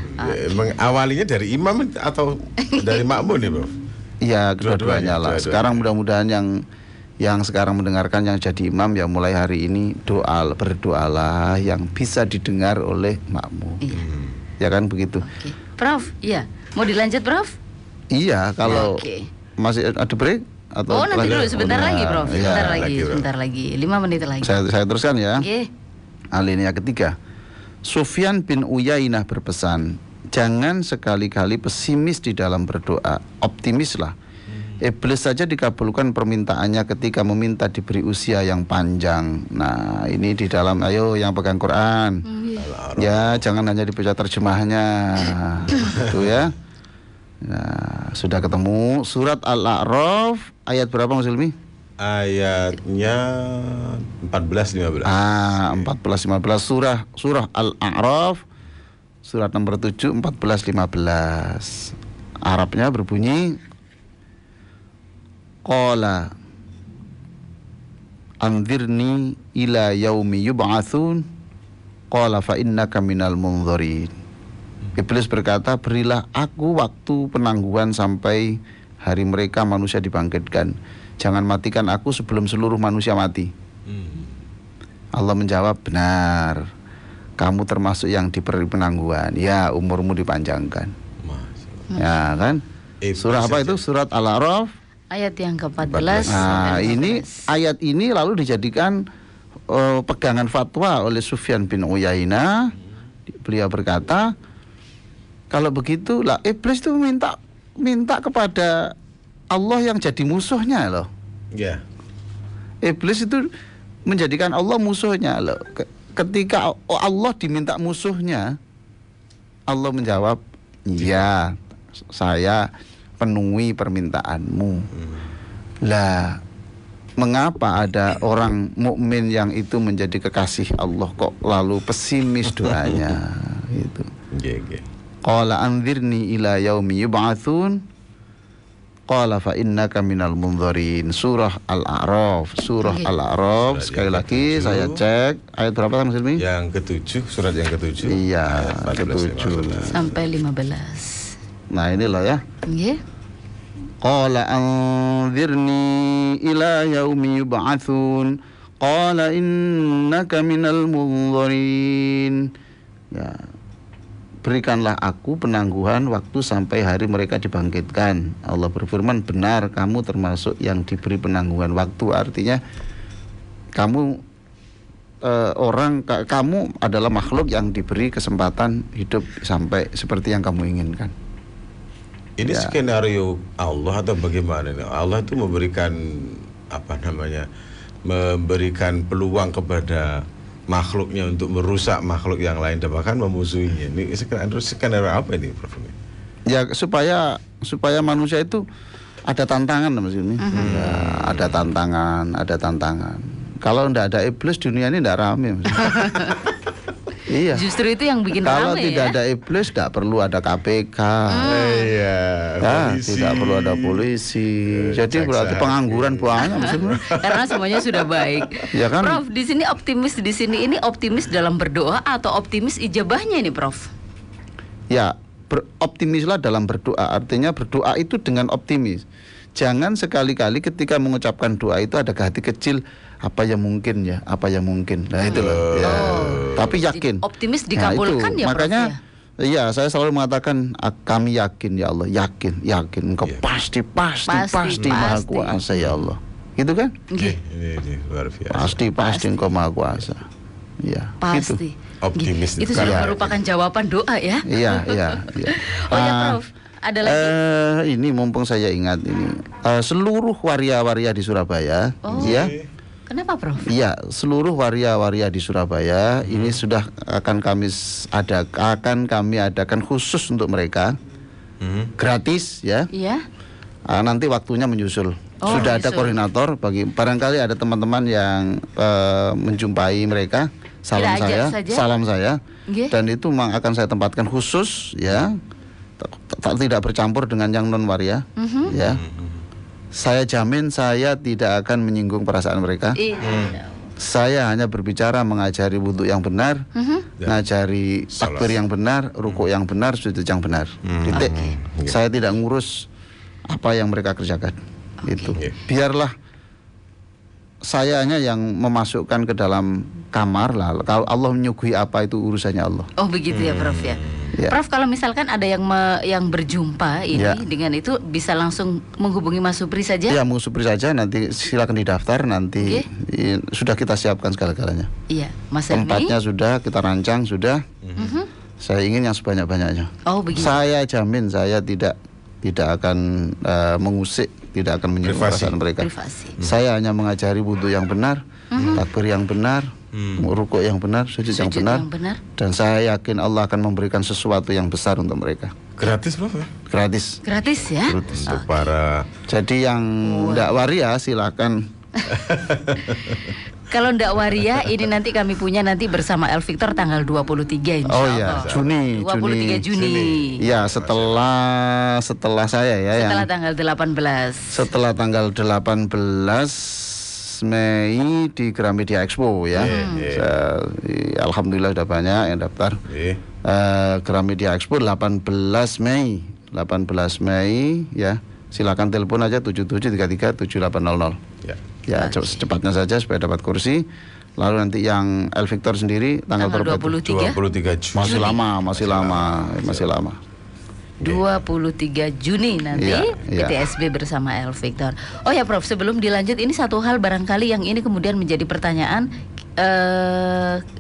Awalnya dari imam atau dari makmum nih, Bro? Iya, kedua-duanya lah. Sekarang mudah-mudahan yang sekarang mendengarkan yang jadi imam ya mulai hari ini berdoalah yang bisa didengar oleh makmum. Ya kan begitu. Prof, iya. Mau dilanjut, Prof? Iya, kalau masih ada break. Atau nanti dulu sebentar lagi Prof, sebentar lagi 5 menit lagi. Saya teruskan ya. Alinea ketiga. Sufyan bin Uyainah berpesan, jangan sekali-kali pesimis di dalam berdoa, optimislah. Iblis saja dikabulkan permintaannya ketika meminta diberi usia yang panjang. Nah, ini di dalam, ayo yang pegang Quran. Ya, jangan hanya dibaca terjemahnya. Itu ya. Nah, sudah ketemu surat Al-A'raf ayat berapa Mas Hilmi? Ayatnya 14-15. 14-15 surah Al-A'raf surat nomor 7 14-15. Arabnya berbunyi qala anzirni ila yaumi yub'atsun qala fa innaka minal munzirin. Iblis berkata, berilah aku waktu penangguhan sampai hari mereka manusia dibangkitkan. Jangan matikan aku sebelum seluruh manusia mati. Allah menjawab, benar. Kamu termasuk yang diberi penangguhan. Ya, umurmu dipanjangkan. Ya kan? Surah apa itu? Surat Al-A'raf ayat yang ke-14. Nah, ini ayat ini lalu dijadikan pegangan fatwa oleh Sufyan bin Uyainah. Beliau berkata, kalau begitu lah iblis itu minta kepada Allah yang jadi musuhnya loh. Ya. Iblis itu menjadikan Allah musuhnya loh. Ketika Allah diminta musuhnya, Allah menjawab, "Ya, saya penuhi permintaanmu." Lah, mengapa ada orang mukmin yang itu menjadi kekasih Allah kok lalu pesimis doanya gitu. Qala anzirni ila yaumi yub'atsun qala fa innaka minal munzirin. Surah Al-A'raf, Al-A'raf sekali lagi saya cek ayat berapa Mas Hilmi? Yang ke-7, surat yang ke-7. Iya, ke-7 sampai 15. Nah, inilah ya. Nggih. Qala anzirni ila yaumi yub'atsun qala innaka minal munzirin. Ya, berikanlah aku penangguhan waktu sampai hari mereka dibangkitkan. Allah berfirman, benar kamu termasuk yang diberi penangguhan waktu. Artinya kamu kamu adalah makhluk yang diberi kesempatan hidup sampai seperti yang kamu inginkan. Ini skenario Allah atau bagaimana? Allah itu memberikan memberikan peluang kepada makhluknya untuk merusak makhluk yang lain dan bahkan memusuhinya. Ini skenario apa ini, Prof? Ya supaya manusia itu ada tantangan Mas ini. Ya, ada tantangan. Kalau tidak ada iblis, dunia ini tidak rame. Iya. Justru itu yang bikin kalau rame. Kalau tidak ada iblis, tidak perlu ada KPK. Iya. Tidak perlu ada polisi. Jadi berarti pengangguran banyak maksudnya. Karena semuanya sudah baik. Ya kan? Prof, di sini ini optimis dalam berdoa atau optimis ijabahnya ini, Prof? Ya, optimislah dalam berdoa. Artinya berdoa itu dengan optimis. Jangan sekali-kali ketika mengucapkan doa itu ada ke hati kecil. Apa yang mungkin. Nah itu loh. Ya. Tapi yakin. Jadi, optimis dikabulkan ya, makanya, Prof, ya? Iya, saya selalu mengatakan kami yakin ya Allah, yakin. Engkau pasti Maha Kuasa ya Allah. Gitu kan? Ini luar biasa. Pasti Engkau Maha Kuasa. Ya, pasti. Gitu. Optimis. Itu sudah merupakan jawaban doa ya. Iya. Oh ya, Prof. Ada lagi? Ini mumpung saya ingat ini. Seluruh waria-waria di Surabaya, ya. Kenapa, Prof? Iya, seluruh waria-waria di Surabaya ini sudah akan kami adakan khusus untuk mereka, gratis ya. Iya. Nanti waktunya menyusul. Sudah ada koordinator bagi barangkali ada teman-teman yang menjumpai mereka. Salam saya. Dan itu memang akan saya tempatkan khusus ya. Tidak bercampur dengan yang non waria, ya. Saya jamin saya tidak akan menyinggung perasaan mereka. Saya hanya berbicara mengajari wudhu yang benar, ngajari takbir yang benar, rukuk yang benar, sujud yang benar. Titik. Saya tidak ngurus apa yang mereka kerjakan. Itu. Biarlah saya hanya yang memasukkan ke dalam kamar lah. Kalau Allah menyuguhi apa itu urusannya Allah. Oh begitu ya, Prof ya. Prof, kalau misalkan ada yang berjumpa ini dengan itu bisa langsung menghubungi Mas Supri saja? Ya, Mas Supri saja, nanti silakan didaftar, nanti sudah kita siapkan segala-galanya. Iya, Mas Tempatnya sudah kita rancang sudah. Saya ingin yang sebanyak-banyaknya. Oh begitu. Saya jamin saya tidak akan mengusik, tidak akan menyinggung perasaan mereka. Saya hanya mengajari wudhu yang benar, takbir yang benar, rukuk yang benar, sujud yang benar. Dan saya yakin Allah akan memberikan sesuatu yang besar untuk mereka. Gratis, Prof? Gratis. Gratis ya? Gratis untuk para. Jadi yang tidak waria silakan. Kalau ndak waria ini nanti kami punya nanti bersama El Victor tanggal 23 insya Allah. Oh iya, Juni. 23 Juni. Ya, setelah saya ya. Setelah tanggal 18. Setelah tanggal 18 Mei di Gramedia Expo ya. Alhamdulillah sudah banyak yang daftar. Gramedia Expo 18 Mei ya. Silakan telepon aja 77337800. Ya, secepatnya saja supaya dapat kursi. Lalu nanti yang El Victor sendiri tanggal 23 Juni. Masih lama. 23 Juni nanti PTSB bersama El Victor. Oh ya, Prof, sebelum dilanjut ini satu hal barangkali yang ini kemudian menjadi pertanyaan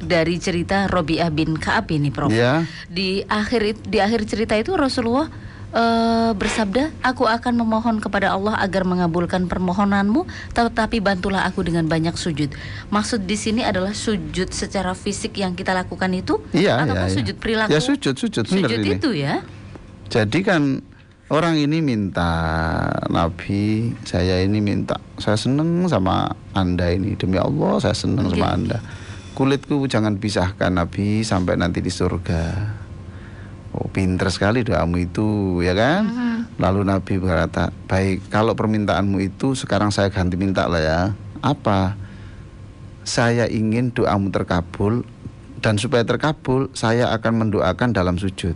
dari cerita Robi'ah bin Ka'ab ini, Prof. Di akhir cerita itu Rasulullah bersabda, aku akan memohon kepada Allah agar mengabulkan permohonanmu, tetapi bantulah aku dengan banyak sujud. Maksud di sini adalah sujud secara fisik yang kita lakukan itu, atau sujud perilaku? Ya sujud itu ya. Jadi kan orang ini minta, Nabi, saya seneng sama Anda ini, demi Allah saya seneng sama Anda. Kulitku jangan pisahkan Nabi sampai nanti di surga. Oh, pinter sekali doamu itu, ya kan? Lalu Nabi berkata, baik, kalau permintaanmu itu sekarang saya ganti minta lah ya. Apa? Saya ingin doamu terkabul, dan supaya terkabul saya akan mendoakan dalam sujud.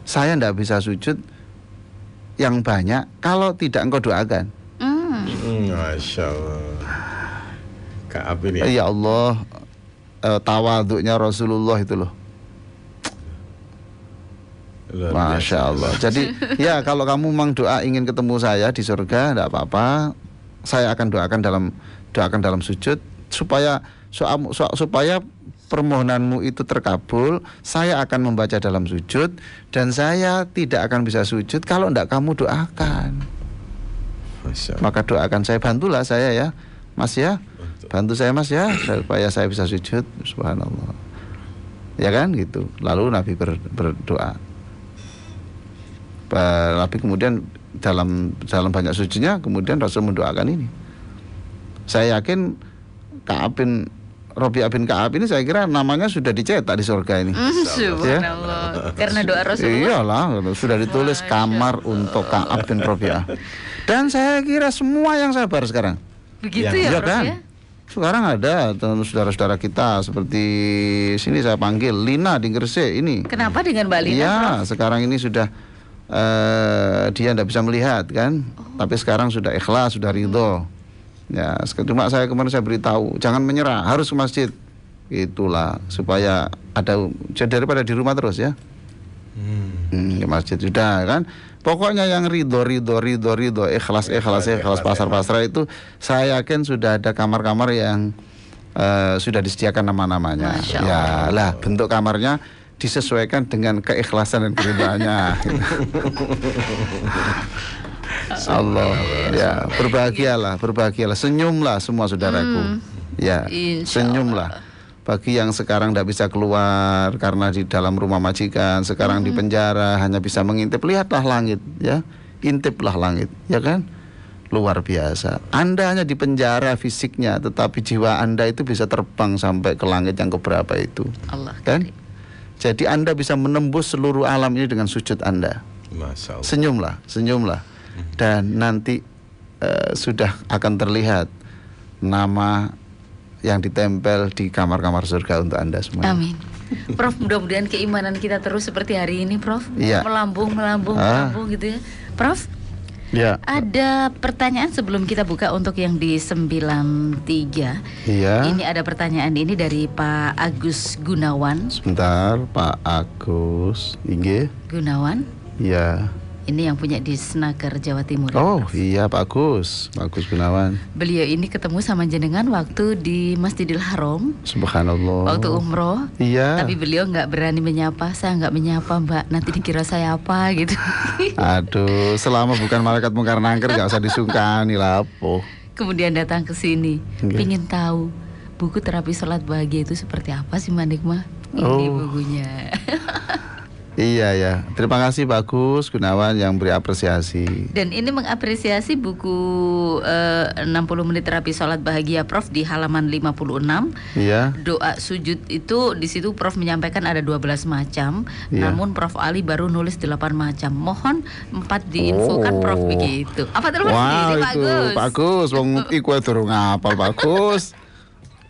Saya tidak bisa sujud yang banyak kalau tidak engkau doakan. Masya Allah. Ka'ab ini. Ya Allah, tawaduknya Rasulullah itu loh. Masya Allah. Jadi ya kalau kamu memang doa ingin ketemu saya di surga, tidak apa-apa. Saya akan doakan dalam sujud supaya permohonanmu itu terkabul. Saya akan membaca dalam sujud dan saya tidak akan bisa sujud kalau tidak kamu doakan. Maka doakan saya, bantulah saya ya, Mas ya. Bantu saya Mas ya supaya saya bisa sujud. Subhanallah. Ya kan gitu. Lalu Nabi berdoa. Tapi kemudian dalam banyak sujudnya kemudian Rasul mendoakan ini. Saya yakin Rabi'ah bin Ka'ab ini saya kira namanya sudah dicetak di surga ini. Subhanallah. Karena doa Rasulullah. Iyalah, sudah ditulis kamar untuk Ka'ab bin Rabi'ah. Dan saya kira semua yang sabar sekarang. Begitu ya, Prof, kan? ya? Sekarang ada saudara-saudara kita seperti sini saya panggil Lina di Gresik ini. Kenapa dengan Mbak Lina? Ya, sekarang ini sudah dia tidak bisa melihat kan, tapi sekarang sudah ikhlas, sudah ridho. Ya, cuma kemarin saya beritahu jangan menyerah, harus ke masjid. Itulah supaya ada daripada di rumah terus ya. Ke masjid sudah kan. Pokoknya yang ridho, ikhlas pasrah itu saya yakin sudah ada kamar-kamar yang sudah disediakan nama-namanya. Ya lah, bentuk kamarnya disesuaikan dengan keikhlasan dan keridhaannya. Allah, ya berbahagialah, senyumlah semua saudaraku. Ya, senyumlah. Bagi yang sekarang tidak bisa keluar karena di dalam rumah majikan, sekarang di penjara hanya bisa mengintip, lihatlah langit, ya, intiplah langit, ya kan? Luar biasa. Anda hanya di penjara fisiknya, tetapi jiwa Anda itu bisa terbang sampai ke langit yang keberapa itu. Allah kan? Jadi Anda bisa menembus seluruh alam ini dengan sujud Anda. Masya Allah. Senyumlah. Dan nanti sudah akan terlihat nama yang ditempel di kamar-kamar surga untuk Anda semua. Amin. Prof, mudah-mudahan keimanan kita terus seperti hari ini, Prof. Iya. Melambung gitu ya. Prof, ya. Ada pertanyaan sebelum kita buka untuk yang di 93. Iya. Ini ada pertanyaan ini dari Pak Agus Gunawan. Sebentar, Pak Agus. Inge. Gunawan. Iya. Ini yang punya di Senagar, Jawa Timur. Oh iya, Pak Agus Gunawan. Beliau ini ketemu sama jenengan waktu di Masjidil Haram. Subhanallah. Waktu umroh. Iya. Tapi beliau nggak berani menyapa. Saya nggak menyapa, Mbak. Nanti dikira saya apa gitu. Aduh, selama bukan malaikat mungkar nangkir nggak usah disungkani lah, po. Kemudian datang ke sini, pingin tahu buku terapi sholat bahagia itu seperti apa sih, Manikma? Ini bukunya. Iya ya, terima kasih Pak Agus Gunawan yang beri apresiasi. Dan ini mengapresiasi buku 60 menit terapi sholat bahagia Prof di halaman 56. Iya. Doa sujud itu di situ Prof menyampaikan ada 12 macam, namun Prof Ali baru nulis 8 macam. Mohon 4 diinfokan Prof begitu. Apa terus ini Pak Agus? Pak Agus, wong iku durung ngapal Pak Agus.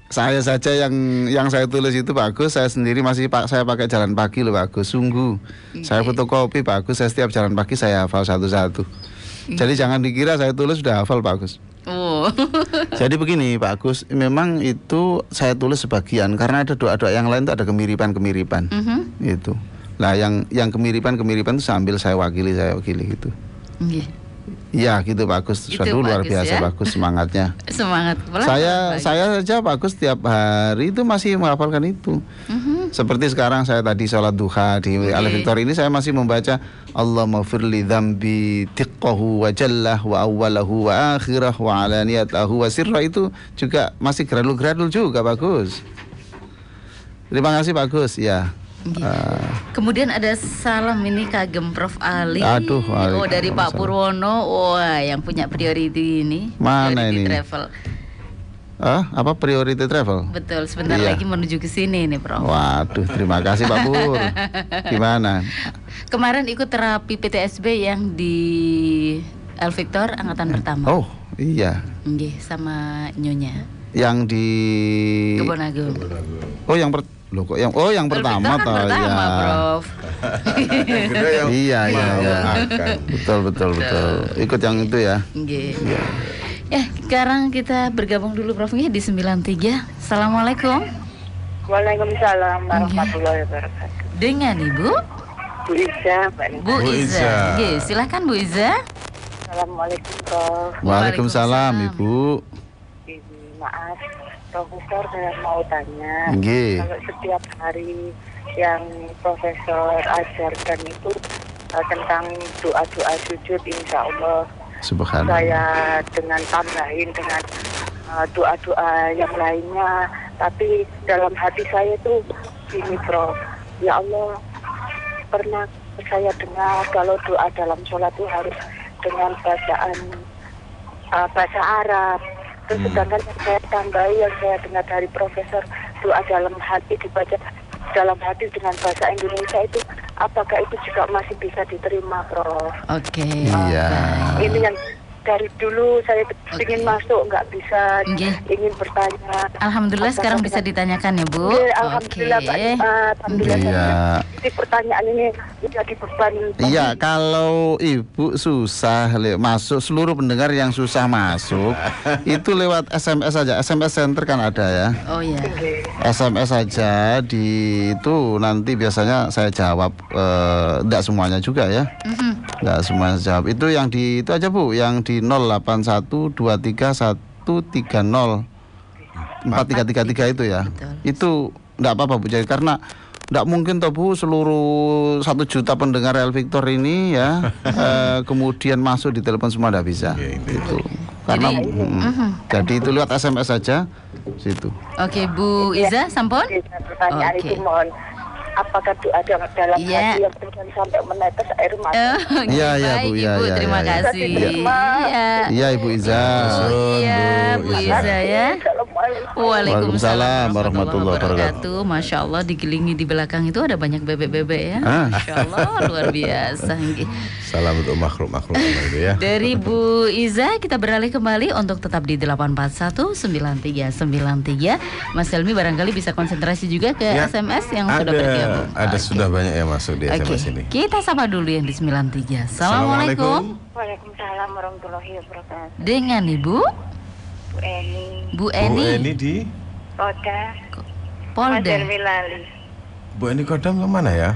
Saya saja yang saya tulis itu Pak Agus, saya sendiri saya pakai jalan pagi loh Pak Agus, sungguh. Saya fotokopi Pak Agus, saya setiap jalan pagi saya hafal satu-satu. Jadi jangan dikira saya tulis sudah hafal Pak Agus. Jadi begini Pak Agus, memang itu saya tulis sebagian karena ada doa-doa yang lain itu ada kemiripan-kemiripan. Itu. Nah, yang kemiripan-kemiripan itu sambil saya wakili gitu. Iya gitu Pak Agus, suatu luar biasa Pak Agus semangatnya. Semangat. Saya saja Pak Agus tiap hari itu masih menghafalkan itu. Seperti sekarang saya tadi sholat duha di Alif Victor ini saya masih membaca Allahumma firli dzambi tiqqahu wa jallah wa awwalahu wa akhirah wa alaniyatahu wa sirra, itu juga masih gradul-gradul juga Pak Agus. Terima kasih Pak Agus ya. Kemudian ada salam ini kagem Prof Ali. Aduh, dari Pak Purwono. Wah, yang punya priority ini. Mana priority ini? Travel. Apa priority travel? Betul, sebentar lagi menuju ke sini nih, Prof. Waduh, terima kasih Pak Pur. Gimana? Kemarin ikut terapi PTSB yang di El Victor angkatan pertama. Oh, iya. Sama Nyonya. Yang di Kebon Agung. Oh, yang yang pertama toh ya. Prof. Iya. Betul. Ikut yang itu ya. Iya. Ya, sekarang kita bergabung dulu Prof ya di 93. Assalamualaikum. Waalaikumsalam warahmatullahi wabarakatuh. Dengan Ibu Bu Iza, Bu Iza. Oke, silakan Bu Iza. Assalamualaikum Prof. Waalaikumsalam Ibu. Maaf, Profesor, saya mau tanya. Kalau setiap hari yang Profesor ajarkan itu tentang doa-doa sujud, insya Allah Subhanallah. saya dengan tambahin dengan doa-doa yang lainnya. Tapi dalam hati saya itu gini Prof, ya Allah, pernah saya dengar kalau doa dalam sholat itu harus dengan bacaan bahasa Arab. Terus sedangkan yang saya tambahi, yang saya dengar dari Profesor, doa dalam hati dibaca dalam hati dengan bahasa Indonesia itu, apakah itu juga masih bisa diterima, Prof? Oke. Iya. Ini yang dari dulu saya ingin masuk, nggak bisa, ingin bertanya. Alhamdulillah sekarang bisa ditanyakan ya Bu. Alhamdulillah, alhamdulillah. Jadi pertanyaan ini jadi beban. Iya, kalau Ibu susah masuk, seluruh pendengar yang susah masuk itu lewat SMS saja. SMS Center kan ada ya. Oh iya. SMS saja itu nanti biasanya saya jawab. Enggak semuanya juga ya. Enggak semuanya jawab. Itu yang di itu aja Bu, yang di 081231304333 itu ya. Betul. Itu enggak apa-apa Bu. Jadi karena enggak mungkin toh Bu seluruh 1 juta pendengar Real Victor ini ya kemudian masuk di telepon semua enggak bisa. Itu. Karena jadi itu lewat SMS saja situ. Oke, Bu Iza sampun. Pertanyaan itu mohon, apakah doa dalam hati yang kemudian sampai menetes air mata? Iya, iya Bu, Ibu, terima kasih. Iya Ibu Iza. Iya, Bu Iza ya. Waalaikumsalam warahmatullahi wabarakatuh. Masya Allah, digilingi di belakang itu ada banyak bebek-bebek ya. Masya Allah, luar biasa. Salam untuk makhluk-makhluk itu ya. Dari Bu Iza kita beralih kembali untuk tetap di 8419393. Mas Helmi barangkali bisa konsentrasi juga ke SMS yang sudah bergabung. Ada sudah banyak yang masuk di SMS ini. Kita sapa dulu yang di 93. Assalamualaikum. Waalaikumsalam warahmatullahi wabarakatuh. Dengan Ibu Bu Eni. Bu Eni. Bu Eni di Polda. Bu Eni Kodam yang mana ya?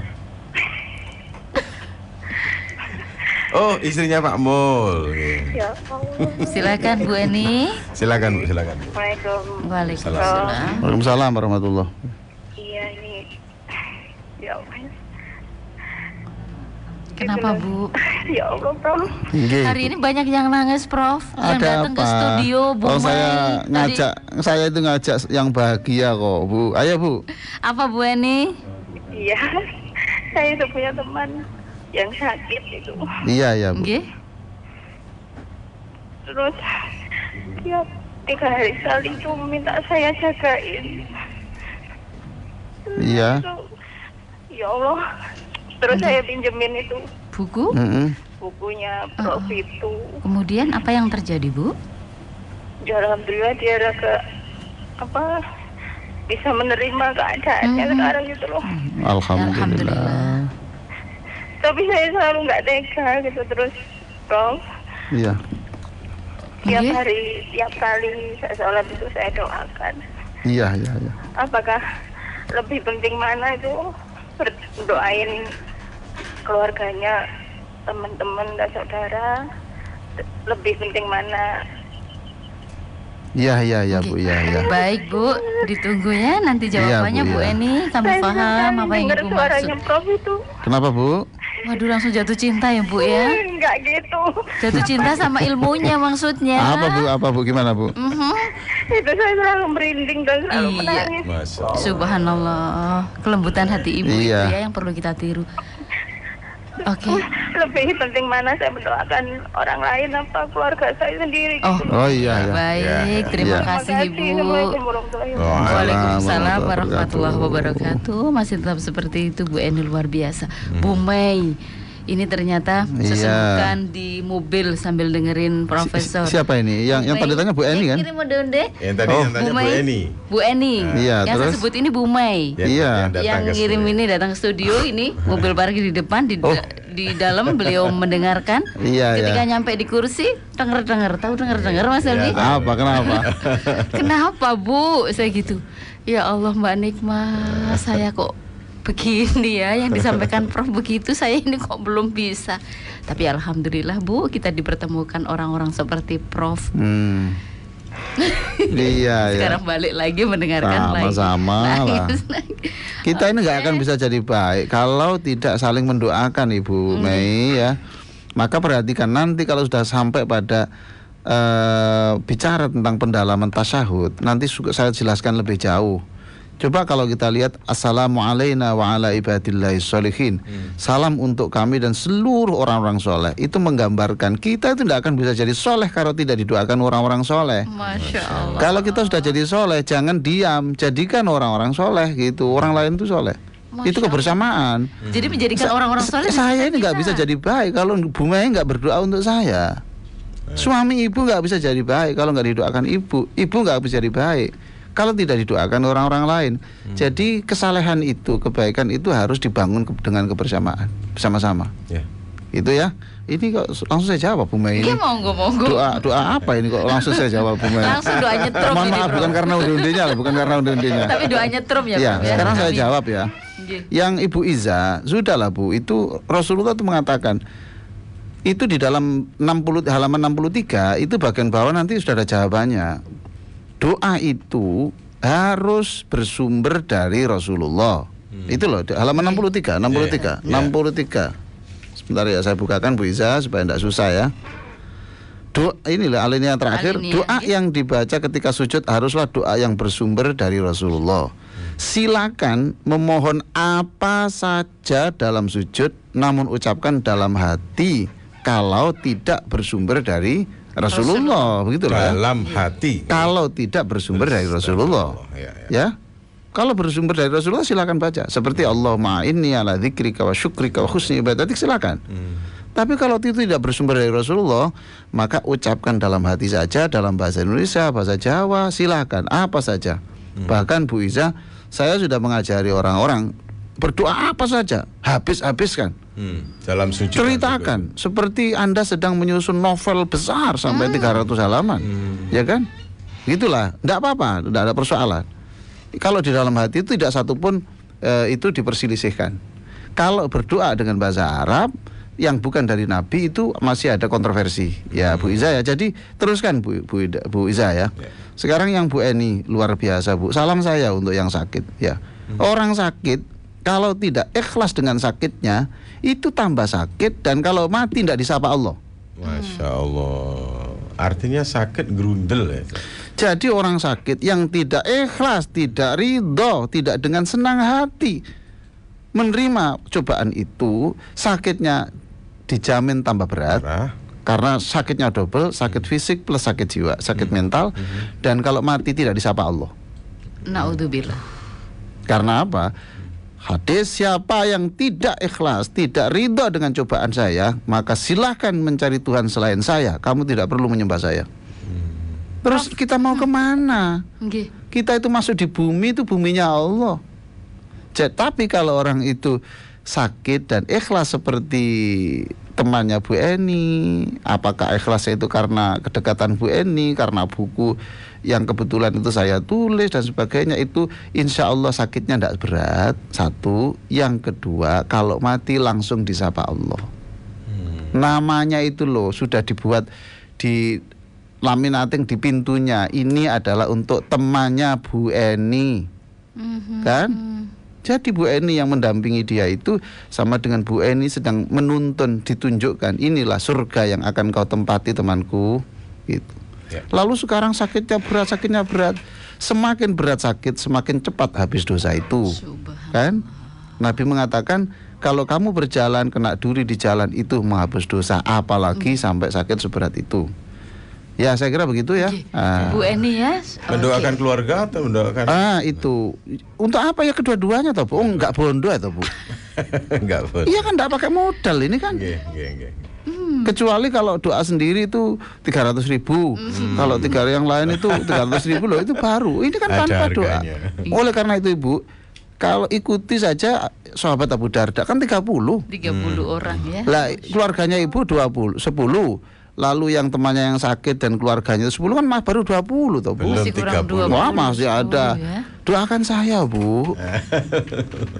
Oh, istrinya Pak Mul. Ya Allah. Silakan Bu Eni. Silakan Bu, silakan. Waalaikumsalam. Waalaikumsalam warahmatullahi. Iya ini. Ya Allah. Kenapa Bu? Ya Allah, Prof. Hari ini banyak yang nangis, Prof. Yang datang ke studio Bu. Saya itu ngajak yang bahagia kok, Bu. Ayo Bu. Apa Bu Eni? Iya. Saya itu punya teman yang sakit itu. Iya Bu. Terus tiap 3 hari sekali itu minta saya jagain. Iya. Ya Allah. Terus saya pinjemin itu buku? Bukunya Prof itu. Kemudian apa yang terjadi Bu? Ya Alhamdulillah dia bisa menerima keadaannya sekarang gitu loh. Alhamdulillah. Tapi saya selalu nggak tega gitu terus, Prof. Iya. Tiap hari, tiap kali saya sholat itu saya doakan. Iya. Apakah lebih penting mana itu doain keluarganya, teman-teman dan saudara? Lebih penting mana? Iya Bu, iya. Baik Bu, ditunggu ya nanti jawabannya Bu Eni. Kami paham apa yang Ibu maksud. Prof itu. Kenapa Bu? Waduh, langsung jatuh cinta ya Bu ya? Enggak gitu. Jatuh cinta sama ilmunya maksudnya. Apa Bu? Gimana Bu? Itu saya selalu merinding dan selalu menangis. Subhanallah, kelembutan hati Ibu itu ya yang perlu kita tiru. Oke. Lebih penting mana saya mendoakan orang lain apa keluarga saya sendiri gitu. Oh iya. Baik, terima kasih Ibu. Waalaikumsalam warahmatullahi wabarakatuh. Masih tetap seperti itu Bu Eni, luar biasa. Bu Mei, ini ternyata sesebukan di mobil sambil dengerin Profesor. Siapa ini? Yang tadi tanya Bu Eni kan? Yang tanya Bu Eni. Bu Eni. Iya, yang saya sebut ini Bu Mei. Iya. Yang ngirim ini datang ke studio ini mobil parkir di depan di dalam beliau mendengarkan. Ketika nyampe di kursi, denger. Tahu denger Mas Helmi? Apa? Kenapa? Kenapa Bu? Saya gitu. Ya Allah Mbak Nikma, saya kok begini ya, yang disampaikan Prof begitu, saya ini kok belum bisa. Tapi alhamdulillah Bu, kita dipertemukan orang-orang seperti Prof. Sekarang balik lagi mendengarkan sama-sama lah. Kita ini nggak akan bisa jadi baik kalau tidak saling mendoakan Ibu Mei ya. Maka perhatikan nanti kalau sudah sampai pada bicara tentang pendalaman tasyahud, nanti saya jelaskan lebih jauh. Coba kalau kita lihat Assalamualaikum wa ala ibadillahi sholihin, salam untuk kami dan seluruh orang-orang soleh. Itu menggambarkan kita itu tidak akan bisa jadi soleh kalau tidak didoakan orang-orang soleh. Masya Allah. Kalau kita sudah jadi soleh, jangan diam, jadikan orang-orang soleh gitu. Orang lain itu soleh. Itu kebersamaan. Jadi menjadikan orang-orang soleh. Saya ini nggak bisa jadi baik kalau Bu Mei nggak berdoa untuk saya. Suami ibu nggak bisa jadi baik kalau nggak didoakan ibu. Ibu nggak bisa jadi baik kalau tidak didoakan orang-orang lain. Jadi kesalehan itu, kebaikan itu harus dibangun dengan kebersamaan bersama-sama. Itu ya. Ini kok langsung saya jawab Bu Mei ini. Monggo. Doa apa ini kok langsung saya jawab Bu Mei? Langsung doa nyetrum. Mohon maaf, bukan karena undinya, Tapi doa nyetrum ya. Ya, sekarang saya jawab ya. Yang Ibu Iza, sudahlah Bu, itu Rasulullah itu mengatakan, itu di dalam halaman 63 itu bagian bawah nanti sudah ada jawabannya. Doa itu harus bersumber dari Rasulullah. Itu loh halaman 63. Sebentar ya, saya bukakan Bu Iza supaya tidak susah ya. Inilah alinea terakhir. Doa yang dibaca ketika sujud haruslah doa yang bersumber dari Rasulullah. Silakan memohon apa saja dalam sujud, namun ucapkan dalam hati kalau tidak bersumber dari Rasulullah, begitulah. Dalam hati. Kalau tidak bersumber dari Rasulullah, ya. Kalau bersumber dari Rasulullah silakan baca. Seperti Allahumma inni ala dzikrika wa syukrika wa husni ibadatik, silakan. Tapi kalau itu tidak bersumber dari Rasulullah, maka ucapkan dalam hati saja, dalam bahasa Indonesia, bahasa Jawa, silakan apa saja. Bahkan Bu Iza, saya sudah mengajari orang-orang berdoa apa saja, habiskan. Dalam sujud ceritakan seperti Anda sedang menyusun novel besar sampai 300 halaman. Ya kan? Gitulah, enggak apa-apa, enggak ada persoalan. Kalau di dalam hati itu tidak satupun itu diperselisihkan. Kalau berdoa dengan bahasa Arab yang bukan dari Nabi itu masih ada kontroversi. Ya Bu Iza ya. Jadi teruskan Bu Iza ya. Sekarang yang Bu Eni luar biasa Bu. Salam saya untuk yang sakit ya. Orang sakit kalau tidak ikhlas dengan sakitnya, itu tambah sakit, dan kalau mati tidak disapa Allah. Masya Allah. Artinya sakit gerundel ya. Jadi orang sakit yang tidak ikhlas, tidak ridho, tidak dengan senang hati menerima cobaan itu, sakitnya dijamin tambah berat. Karena sakitnya double, sakit fisik plus sakit jiwa, sakit mental. Dan kalau mati tidak disapa Allah. Naudzubillah. Karena apa? Hadis, siapa yang tidak ikhlas, tidak ridho dengan cobaan saya, maka silahkan mencari Tuhan selain saya. Kamu tidak perlu menyembah saya. Terus kita mau kemana? Kita itu masuk di bumi, itu buminya Allah. Tapi kalau orang itu sakit dan ikhlas seperti temannya Bu Eni, apakah ikhlasnya itu karena kedekatan Bu Eni, karena buku yang kebetulan itu saya tulis dan sebagainya, itu insya Allah sakitnya tidak berat. Satu. Yang kedua, kalau mati langsung disapa Allah. Namanya itu loh sudah dibuat di laminating di pintunya. Ini adalah untuk temannya Bu Eni, kan? Jadi Bu Eni yang mendampingi dia itu sama dengan Bu Eni sedang menuntun, ditunjukkan inilah surga yang akan kau tempati temanku, gitu. Lalu sekarang sakitnya berat. Semakin berat sakit, semakin cepat habis dosa itu. Kan? Nabi mengatakan kalau kamu berjalan kena duri di jalan itu menghapus dosa, apalagi sampai sakit seberat itu. Ya saya kira begitu ya. Bu Eni ya. Mendoakan keluarga atau mendoakan? Itu untuk apa ya kedua-duanya toh Bu? Oh enggak bondo atau Bu? Enggak bondo. Iya kan enggak pakai modal ini kan. Kecuali kalau doa sendiri itu 300.000. Kalau yang lain itu 300.000 loh, itu baru. Ini kan tanpa doa. Oleh karena itu Ibu, Kalau ikuti saja sahabat Abu Darda kan 30 orang ya. Lah keluarganya ibu 10. Lalu yang temannya yang sakit dan keluarganya 10 kan baru 20 toh Bu. Masih kurang 20. Wah, masih ada. Ya. Doakan saya Bu.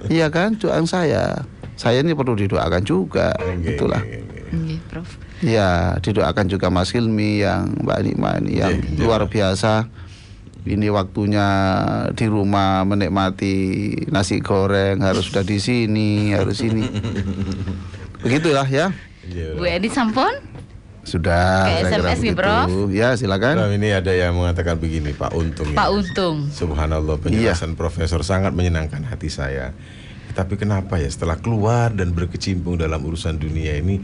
Iya kan, doakan saya. Saya ini perlu didoakan juga. Itulah. Prof. Ya, didoakan juga Mas Hilmi, yang Mbak Nima ini yang luar biasa. Ini waktunya di rumah menikmati nasi goreng, harus sudah di sini, harus ini. Begitulah ya. Bu Edi Sampon? Sudah. Kayak SMS nih, Prof. Ya, silakan. Nah, ini ada yang mengatakan begini, Pak Untung. Pak Untung. Subhanallah, penjelasan Profesor sangat menyenangkan hati saya. Tapi kenapa ya setelah keluar dan berkecimpung dalam urusan dunia ini,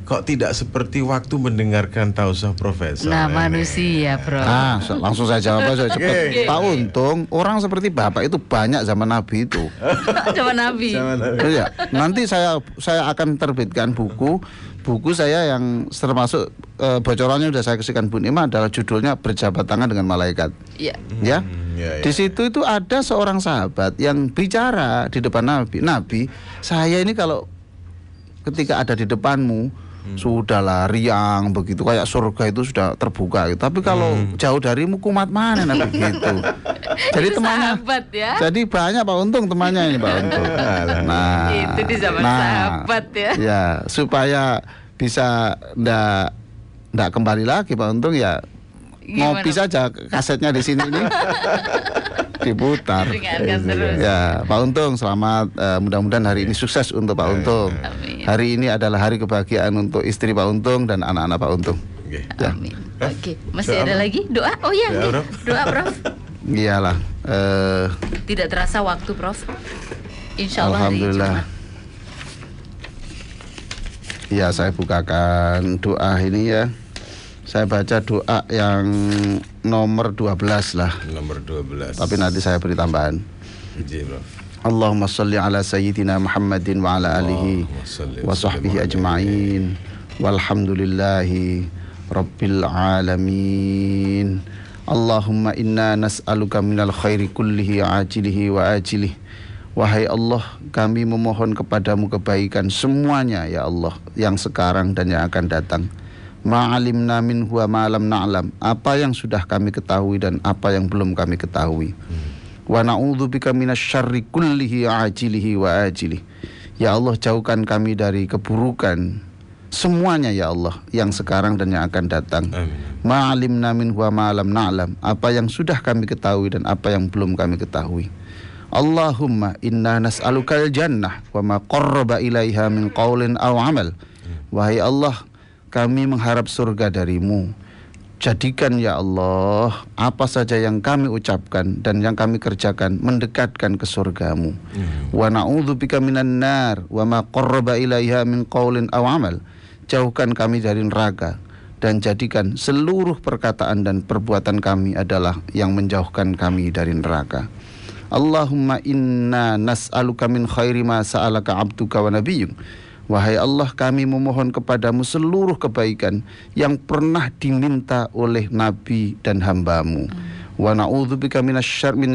kok tidak seperti waktu mendengarkan tausiah Profesor? Nah, manusia, Prof. Langsung saya jawab aja cepat. Pak Untung, orang seperti Bapak itu banyak zaman Nabi itu. Zaman Nabi. Iya. Nanti saya akan terbitkan buku saya yang termasuk bocorannya sudah saya kasihkan Bu Nima, adalah judulnya Berjabat Tangan dengan Malaikat. Iya. Ya. Di situ itu ada seorang sahabat yang bicara di depan Nabi. Nabi, saya ini kalau ketika ada di depanmu sudahlah riang begitu, kayak surga itu sudah terbuka gitu. Tapi kalau jauh darimu kumat mana Nabi gitu. Jadi temannya sahabat ya. Jadi banyak Pak Untung temannya ini Pak Untung. Nah, itu di zaman sahabat ya. Ya, supaya bisa ndak kembali lagi Pak Untung ya. Ngopi saja kasetnya di sini ini. Diputar. Ya, Pak Untung selamat, mudah-mudahan hari ini sukses untuk Pak Untung. Amin. Hari ini adalah hari kebahagiaan untuk istri Pak Untung dan anak-anak Pak Untung. Ya. Amin. Oke, masih ada lagi doa? Oh iya, doa Prof. Iyalah. Tidak terasa waktu Prof. Insya Allah Alhamdulillah. Ya, saya bukakan doa ini ya. Saya baca doa yang nomor 12 lah. Nomor 12. Tapi nanti saya beri tambahan. Allahumma sholli ala sayyidina Muhammadin wa ala alihi wa sahbihi ajma'in. Walhamdulillahi rabbil alamin. Allahumma inna nas'aluka minal khairi kullihi ajilihi wa ajilihi. Wahai Allah, kami memohon kepadamu kebaikan semuanya ya Allah, yang sekarang dan yang akan datang. Ma'alimna minhu wa ma'lam na'lam, apa yang sudah kami ketahui dan apa yang belum kami ketahui. Wa na'udzubika minasyarri kullihi ajilihi wa ajilihi. Ya Allah, jauhkan kami dari keburukan semuanya ya Allah, yang sekarang dan yang akan datang. Ma'alimna minhu wa ma'lam na'lam, apa yang sudah kami ketahui dan apa yang belum kami ketahui. Allahumma inna nas'alukal jannah wa ma qarraba ilaiha min qaulin aw amal. Wahai Allah, kami mengharap surga darimu. Jadikan ya Allah apa saja yang kami ucapkan dan yang kami kerjakan mendekatkan ke surgamu. Wa na'udzubika minan nar wa ma qarraba ilaiha min qaulin aw amal. Jauhkan kami dari neraka dan jadikan seluruh perkataan dan perbuatan kami adalah yang menjauhkan kami dari neraka. Allahumma inna nas'aluka min khairi ma sa'alaka abduka wa nabiyyuk. Wahai Allah, kami memohon kepadamu seluruh kebaikan yang pernah diminta oleh Nabi dan hambamu. Wa na'udzubika min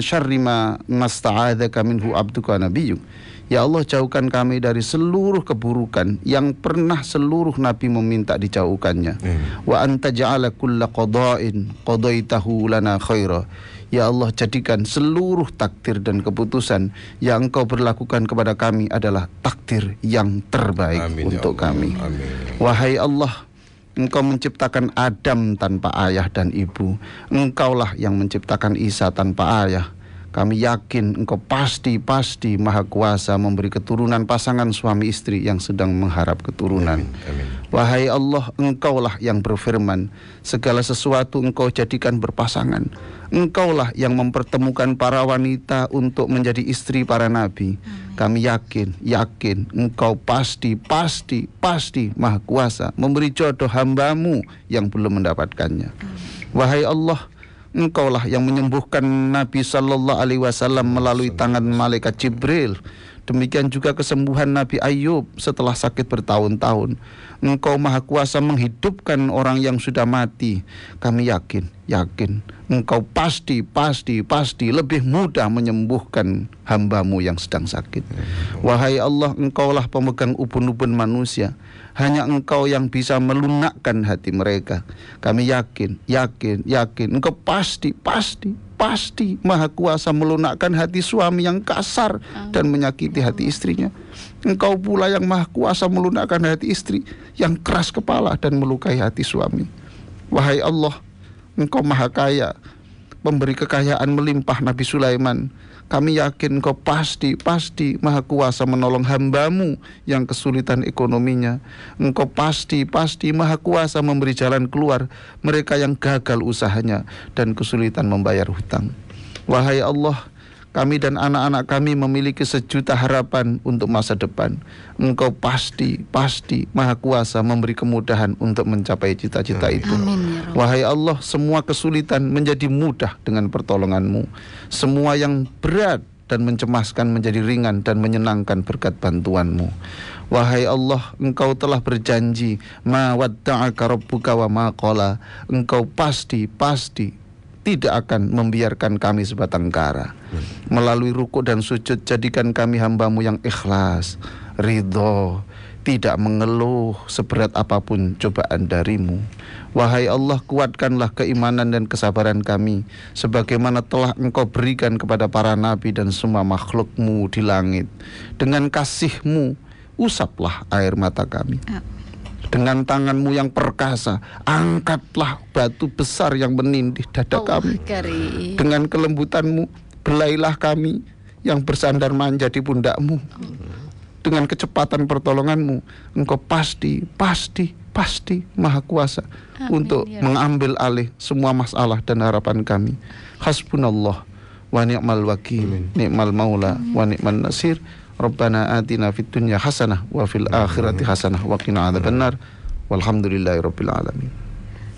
syarri ma masta'adzaka minhu abduka wa nabiyyuk. Ya Allah, jauhkan kami dari seluruh keburukan yang pernah seluruh Nabi meminta dijauhkannya. Wa anta ja'ala kulla qada'in qadaitahu lana khaira. Ya Allah, jadikan seluruh takdir dan keputusan yang Engkau berlakukan kepada kami adalah takdir yang terbaik. Amin, untuk ya kami. Amin. Wahai Allah, Engkau menciptakan Adam tanpa ayah dan ibu. Engkaulah yang menciptakan Isa tanpa ayah. Kami yakin Engkau pasti maha kuasa memberi keturunan pasangan suami istri yang sedang mengharap keturunan. Amin. Wahai Allah, Engkaulah yang berfirman, segala sesuatu Engkau jadikan berpasangan. Engkaulah yang mempertemukan para wanita untuk menjadi istri para nabi. Kami yakin Engkau pasti maha kuasa memberi jodoh hambamu yang belum mendapatkannya. Wahai Allah, Engkaulah yang menyembuhkan Nabi Sallallahu Alaihi Wasallam melalui tangan malaikat Jibril Demikian juga kesembuhan Nabi Ayub setelah sakit bertahun-tahun. Engkau Maha Kuasa menghidupkan orang yang sudah mati. Kami yakin Engkau pasti lebih mudah menyembuhkan hamba-Mu yang sedang sakit. Wahai Allah, Engkaulah pemegang ubun-ubun manusia. Hanya Engkau yang bisa melunakkan hati mereka. Kami yakin Engkau pasti Maha Kuasa melunakkan hati suami yang kasar dan menyakiti hati istrinya. Engkau pula yang Maha Kuasa melunakkan hati istri yang keras kepala dan melukai hati suami. Wahai Allah, Engkau Maha Kaya, pemberi kekayaan melimpah Nabi Sulaiman. Kami yakin Engkau pasti Maha Kuasa menolong hamba-Mu yang kesulitan ekonominya. Engkau pasti Maha Kuasa memberi jalan keluar mereka yang gagal usahanya dan kesulitan membayar hutang. Wahai Allah, kami dan anak-anak kami memiliki sejuta harapan untuk masa depan. Engkau pasti Maha Kuasa memberi kemudahan untuk mencapai cita-cita itu. Amin, ya Rabb. Wahai Allah, semua kesulitan menjadi mudah dengan pertolongan-Mu. Semua yang berat dan mencemaskan menjadi ringan dan menyenangkan berkat bantuan-Mu. Wahai Allah, Engkau telah berjanji, ma wadda'aka rabbuka wa ma qala. Engkau pasti tidak akan membiarkan kami sebatang kara. Melalui ruku dan sujud, jadikan kami hamba-Mu yang ikhlas, ridho, tidak mengeluh seberat apapun cobaan dari-Mu. Wahai Allah, kuatkanlah keimanan dan kesabaran kami sebagaimana telah Engkau berikan kepada para nabi dan semua makhluk-Mu di langit. Dengan kasih-Mu, usaplah air mata kami. Dengan tangan-Mu yang perkasa, angkatlah batu besar yang menindih dada kami. Dengan kelembutan-Mu, belailah kami yang bersandar manja di pundak-Mu. Dengan kecepatan pertolongan-Mu, Engkau pasti Maha Kuasa. Amin, untuk mengambil alih semua masalah dan harapan kami. Hasbunallah wa ni'mal wakil, ni'mal maula wa ni'man nasir. Rabbana atina fid dunya hasanah wa fil akhirati hasanah wa qina adzabannar. Walhamdulillahirabbil alamin.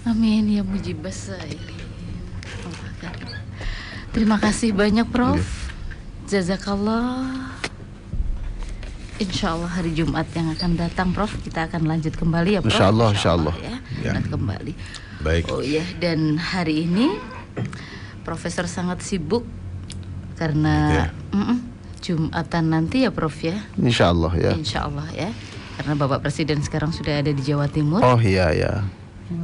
Amin ya mujibas sailin. Terima kasih banyak Prof. Jazakallah. Insyaallah hari Jumat yang akan datang Prof, kita akan lanjut kembali ya Prof. Insyaallah ya. Kembali. Baik. Oh ya, dan hari ini Profesor sangat sibuk karena Jumatan nanti ya Prof ya. Insyaallah ya. Insyaallah ya. Karena Bapak Presiden sekarang sudah ada di Jawa Timur. Oh iya ya.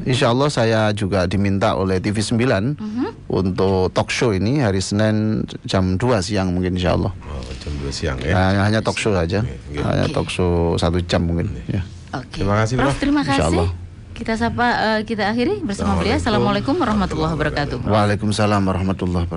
Insyaallah saya juga diminta oleh TV 9 untuk talk show ini hari Senin jam 2 siang mungkin insyaallah. Oh, jam 2 siang ya. Nah, hanya talk show saja. Hanya talk show 1 jam mungkin ya. Terima kasih Prof. Terima kasih. Kita sapa kita akhiri bersama beliau. Assalamualaikum warahmatullahi wabarakatuh. Waalaikumsalam warahmatullahi wabarakatuh.